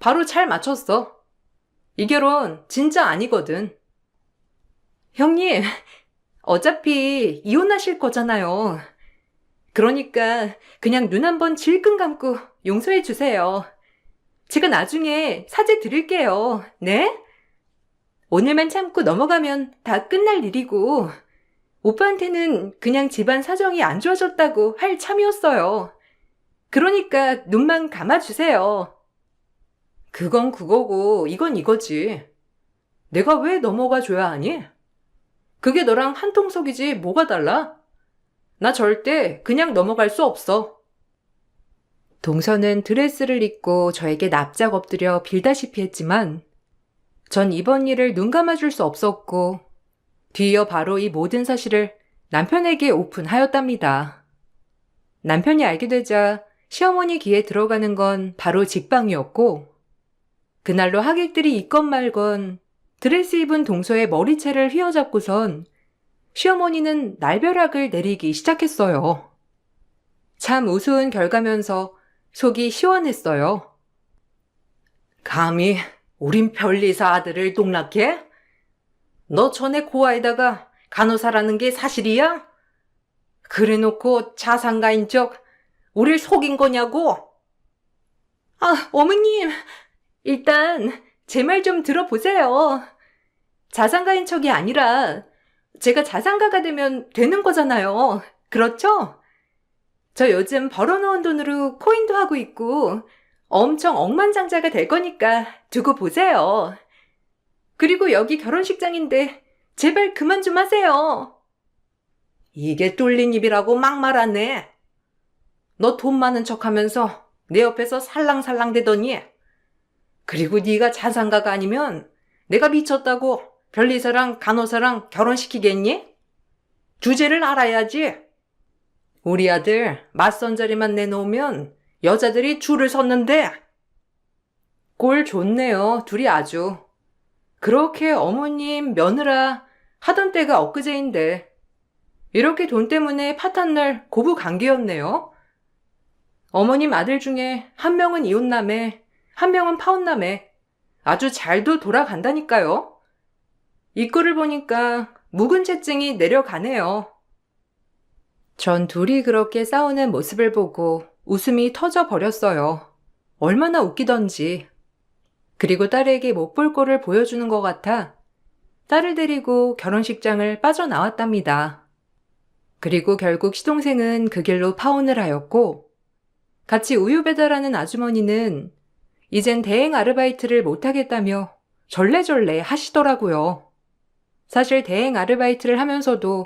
바로 잘 맞췄어. 이 결혼 진짜 아니거든. 형님, 어차피 이혼하실 거잖아요. 그러니까 그냥 눈 한번 질끈 감고 용서해 주세요. 제가 나중에 사죄 드릴게요. 네? 오늘만 참고 넘어가면 다 끝날 일이고, 오빠한테는 그냥 집안 사정이 안 좋아졌다고 할 참이었어요. 그러니까 눈만 감아주세요. 그건 그거고, 이건 이거지. 내가 왜 넘어가 줘야 하니? 그게 너랑 한통속이지 뭐가 달라? 나 절대 그냥 넘어갈 수 없어. 동서는 드레스를 입고 저에게 납작 엎드려 빌다시피 했지만 전 이번 일을 눈 감아줄 수 없었고 뒤이어 바로 이 모든 사실을 남편에게 오픈하였답니다. 남편이 알게 되자 시어머니 귀에 들어가는 건 바로 직방이었고 그날로 하객들이 있건 말건 드레스 입은 동서의 머리채를 휘어잡고선 시어머니는 날벼락을 내리기 시작했어요. 참 우스운 결과면서 속이 시원했어요. 감히 우린 별리사 아들을 농락해? 너 전에 고아에다가 간호사라는 게 사실이야? 그래놓고 자상가인 척 우릴 속인 거냐고? 아, 어머님, 일단 제 말 좀 들어보세요. 자상가인 척이 아니라 제가 자상가가 되면 되는 거잖아요. 그렇죠? 저 요즘 벌어놓은 돈으로 코인도 하고 있고 엄청 억만장자가 될 거니까 두고 보세요. 그리고 여기 결혼식장인데 제발 그만 좀 하세요. 이게 뚫린 입이라고 막말하네. 너 돈 많은 척하면서 내 옆에서 살랑살랑 대더니 그리고 네가 자상가가 아니면 내가 미쳤다고 변리사랑 간호사랑 결혼시키겠니? 주제를 알아야지. 우리 아들 맞선 자리만 내놓으면 여자들이 줄을 섰는데. 꼴 좋네요, 둘이 아주. 그렇게 어머님, 며느라 하던 때가 엊그제인데 이렇게 돈 때문에 파탄 날 고부관계였네요. 어머님 아들 중에 한 명은 이혼남에 한 명은 파혼남에 아주 잘도 돌아간다니까요. 이 꼴을 보니까 묵은 채증이 내려가네요. 전 둘이 그렇게 싸우는 모습을 보고 웃음이 터져버렸어요. 얼마나 웃기던지. 그리고 딸에게 못 볼 꼴을 보여주는 것 같아 딸을 데리고 결혼식장을 빠져나왔답니다. 그리고 결국 시동생은 그 길로 파혼을 하였고 같이 우유 배달하는 아주머니는 이젠 대행 아르바이트를 못하겠다며 절레절레 하시더라고요. 사실 대행 아르바이트를 하면서도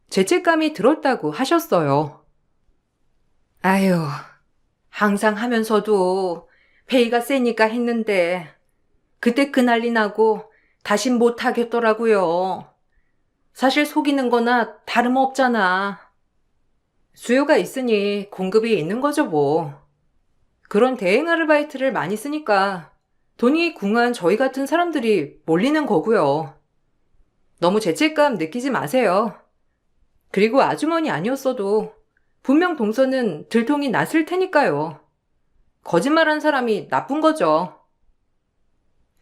죄책감이 들었다고 하셨어요. 아유, 항상 하면서도 페이가 세니까 했는데 그때 그 난리 나고 다신 못하겠더라고요. 사실 속이는 거나 다름없잖아. 수요가 있으니 공급이 있는 거죠 뭐. 그런 대행 아르바이트를 많이 쓰니까 돈이 궁한 저희 같은 사람들이 몰리는 거고요. 너무 죄책감 느끼지 마세요. 그리고 아주머니 아니었어도 분명 동서는 들통이 났을 테니까요. 거짓말한 사람이 나쁜 거죠.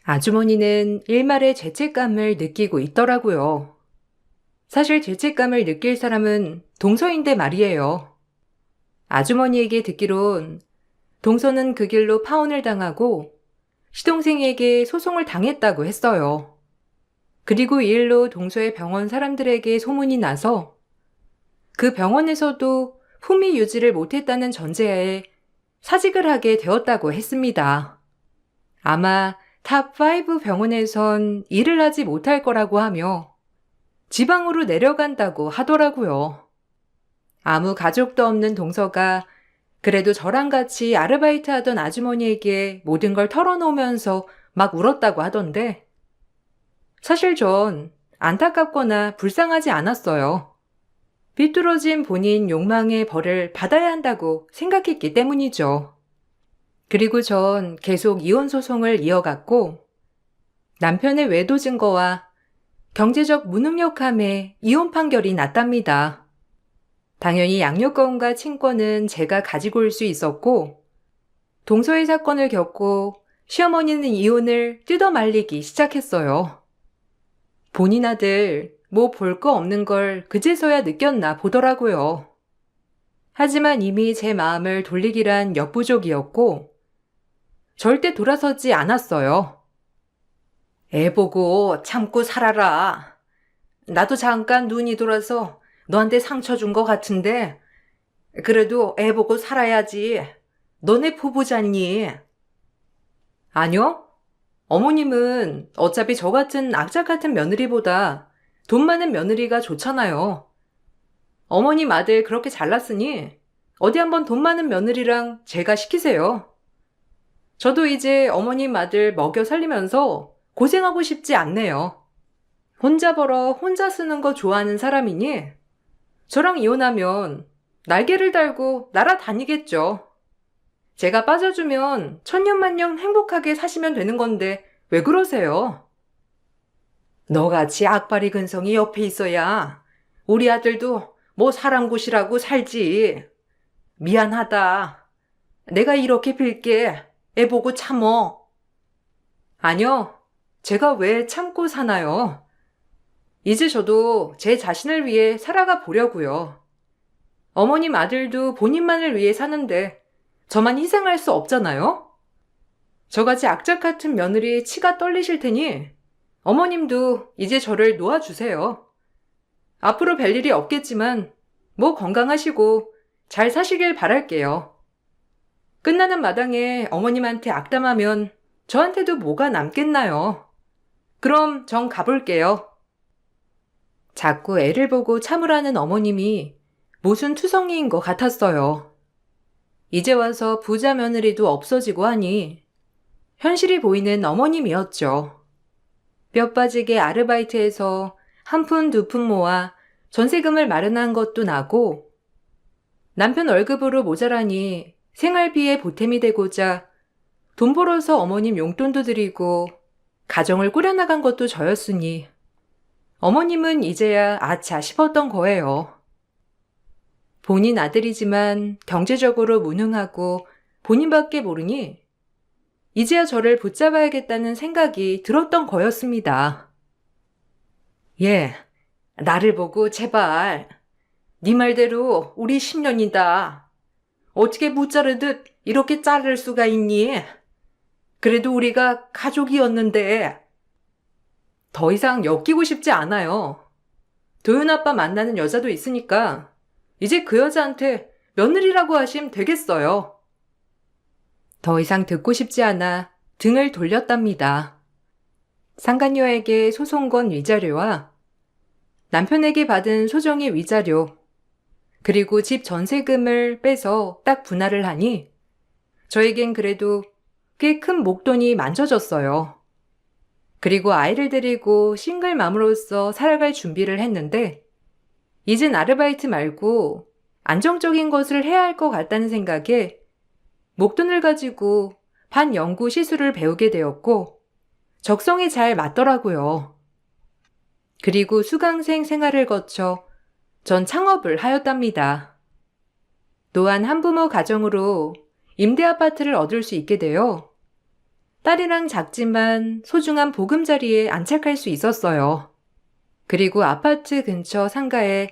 아주머니는 일말의 죄책감을 느끼고 있더라고요. 사실 죄책감을 느낄 사람은 동서인데 말이에요. 아주머니에게 듣기론 동서는 그 길로 파혼을 당하고 시동생에게 소송을 당했다고 했어요. 그리고 이 일로 동서의 병원 사람들에게 소문이 나서 그 병원에서도 품위 유지를 못했다는 전제하에 사직을 하게 되었다고 했습니다. 아마 탑5 병원에선 일을 하지 못할 거라고 하며 지방으로 내려간다고 하더라고요. 아무 가족도 없는 동서가 그래도 저랑 같이 아르바이트 하던 아주머니에게 모든 걸 털어놓으면서 막 울었다고 하던데 사실 전 안타깝거나 불쌍하지 않았어요. 비뚤어진 본인 욕망의 벌을 받아야 한다고 생각했기 때문이죠. 그리고 전 계속 이혼 소송을 이어갔고 남편의 외도 증거와 경제적 무능력함에 이혼 판결이 났답니다. 당연히 양육권과 친권은 제가 가지고 올 수 있었고 동서의 사건을 겪고 시어머니는 이혼을 뜯어말리기 시작했어요. 본인 아들 뭐 볼 거 없는 걸 그제서야 느꼈나 보더라고요. 하지만 이미 제 마음을 돌리기란 역부족이었고 절대 돌아서지 않았어요. 애 보고 참고 살아라. 나도 잠깐 눈이 돌아서 너한테 상처 준 것 같은데 그래도 애 보고 살아야지. 너네 포부잖니. 아니요. 어머님은 어차피 저 같은 악착 같은 며느리보다 돈 많은 며느리가 좋잖아요. 어머님 아들 그렇게 잘났으니 어디 한번 돈 많은 며느리랑 제가 시키세요. 저도 이제 어머님 아들 먹여 살리면서 고생하고 싶지 않네요. 혼자 벌어 혼자 쓰는 거 좋아하는 사람이니 저랑 이혼하면 날개를 달고 날아다니겠죠. 제가 빠져주면 천년만년 행복하게 사시면 되는 건데 왜 그러세요? 너같이 악바리 근성이 옆에 있어야 우리 아들도 뭐 사람 구실하고 살지. 미안하다. 내가 이렇게 빌게 애 보고 참어. 아니요. 제가 왜 참고 사나요? 이제 저도 제 자신을 위해 살아가 보려고요. 어머님 아들도 본인만을 위해 사는데 저만 희생할 수 없잖아요? 저같이 악착 같은 며느리 치가 떨리실 테니 어머님도 이제 저를 놓아주세요. 앞으로 뵐 일이 없겠지만 뭐 건강하시고 잘 사시길 바랄게요. 끝나는 마당에 어머님한테 악담하면 저한테도 뭐가 남겠나요? 그럼 전 가볼게요. 자꾸 애를 보고 참으라는 어머님이 무슨 투성이인 것 같았어요. 이제 와서 부자 며느리도 없어지고 하니 현실이 보이는 어머님이었죠. 뼈 빠지게 아르바이트해서 한 푼 두 푼 모아 전세금을 마련한 것도 나고 남편 월급으로 모자라니 생활비에 보탬이 되고자 돈 벌어서 어머님 용돈도 드리고 가정을 꾸려나간 것도 저였으니 어머님은 이제야 아차 싶었던 거예요. 본인 아들이지만 경제적으로 무능하고 본인밖에 모르니 이제야 저를 붙잡아야겠다는 생각이 들었던 거였습니다. 예, 나를 보고 제발 네 말대로 우리 10년이다. 어떻게 무자르듯 이렇게 자를 수가 있니? 그래도 우리가 가족이었는데 더 이상 엮이고 싶지 않아요. 도윤 아빠 만나는 여자도 있으니까 이제 그 여자한테 며느리라고 하시면 되겠어요. 더 이상 듣고 싶지 않아 등을 돌렸답니다. 상간녀에게 소송 건 위자료와 남편에게 받은 소정의 위자료, 그리고 집 전세금을 빼서 딱 분할을 하니 저에겐 그래도 꽤 큰 목돈이 만져졌어요. 그리고 아이를 데리고 싱글맘으로서 살아갈 준비를 했는데 이젠 아르바이트 말고 안정적인 것을 해야 할 것 같다는 생각에 목돈을 가지고 반영구 시술을 배우게 되었고 적성에 잘 맞더라고요. 그리고 수강생 생활을 거쳐 전 창업을 하였답니다. 또한 한부모 가정으로 임대 아파트를 얻을 수 있게 되어 딸이랑 작지만 소중한 보금자리에 안착할 수 있었어요. 그리고 아파트 근처 상가에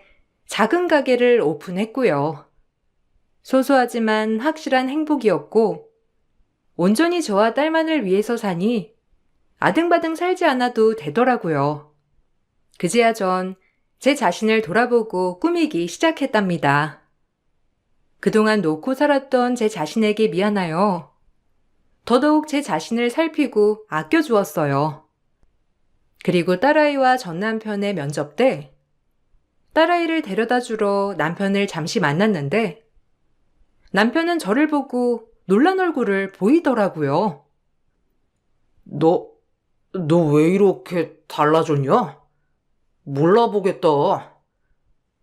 작은 가게를 오픈했고요. 소소하지만 확실한 행복이었고 온전히 저와 딸만을 위해서 사니 아등바등 살지 않아도 되더라고요. 그제야 전 제 자신을 돌아보고 꾸미기 시작했답니다. 그동안 놓고 살았던 제 자신에게 미안하여 더더욱 제 자신을 살피고 아껴주었어요. 그리고 딸아이와 전 남편의 면접 때 딸아이를 데려다 주러 남편을 잠시 만났는데 남편은 저를 보고 놀란 얼굴을 보이더라고요. 너 왜 이렇게 달라졌냐? 몰라보겠다.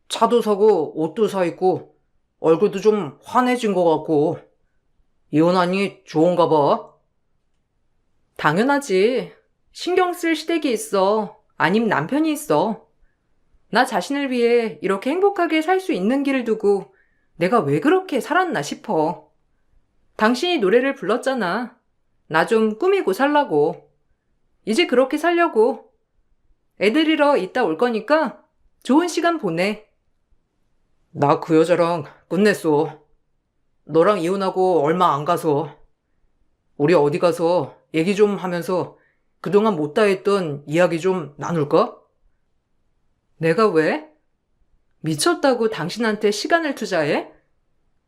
차도 사고 옷도 사 입고 얼굴도 좀 환해진 것 같고 이혼하니 좋은가 봐. 당연하지. 신경 쓸 시댁이 있어. 아님 남편이 있어. 나 자신을 위해 이렇게 행복하게 살 수 있는 길을 두고 내가 왜 그렇게 살았나 싶어. 당신이 노래를 불렀잖아. 나 좀 꾸미고 살라고. 이제 그렇게 살려고. 애들이러 이따 올 거니까 좋은 시간 보내. 나 그 여자랑 끝냈어. 너랑 이혼하고 얼마 안 가서. 우리 어디 가서 얘기 좀 하면서 그동안 못다 했던 이야기 좀 나눌까? 내가 왜? 미쳤다고 당신한테 시간을 투자해?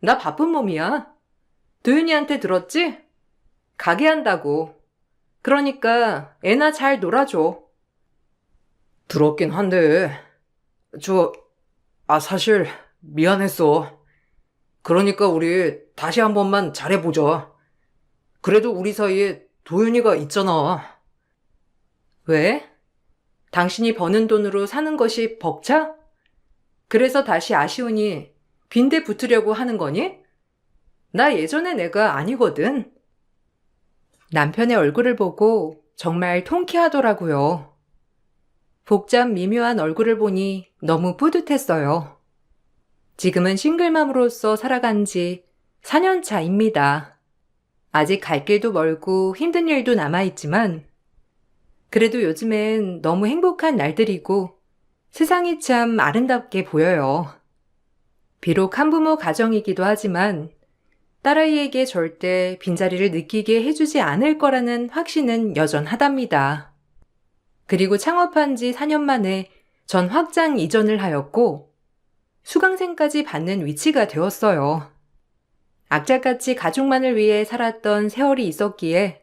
나 바쁜 몸이야. 도윤이한테 들었지? 가게 한다고. 그러니까 애나 잘 놀아줘. 들었긴 한데, 사실 미안했어. 그러니까 우리 다시 한 번만 잘해보자. 그래도 우리 사이에 도윤이가 있잖아. 왜? 당신이 버는 돈으로 사는 것이 벅차? 그래서 다시 아쉬우니 빈대 붙으려고 하는 거니? 나 예전에 내가 아니거든. 남편의 얼굴을 보고 정말 통쾌하더라고요. 복잡 미묘한 얼굴을 보니 너무 뿌듯했어요. 지금은 싱글맘으로서 살아간 지 4년 차입니다. 아직 갈 길도 멀고 힘든 일도 남아있지만 그래도 요즘엔 너무 행복한 날들이고 세상이 참 아름답게 보여요. 비록 한부모 가정이기도 하지만 딸아이에게 절대 빈자리를 느끼게 해주지 않을 거라는 확신은 여전하답니다. 그리고 창업한 지 4년 만에 전 확장 이전을 하였고 수강생까지 받는 위치가 되었어요. 악착같이 가족만을 위해 살았던 세월이 있었기에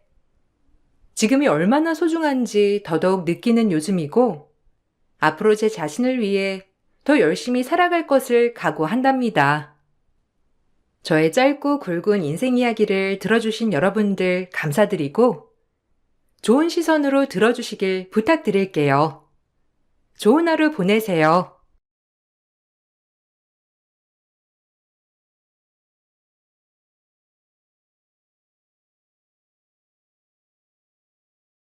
지금이 얼마나 소중한지 더더욱 느끼는 요즘이고 앞으로 제 자신을 위해 더 열심히 살아갈 것을 각오한답니다. 저의 짧고 굵은 인생 이야기를 들어주신 여러분들 감사드리고 좋은 시선으로 들어주시길 부탁드릴게요. 좋은 하루 보내세요.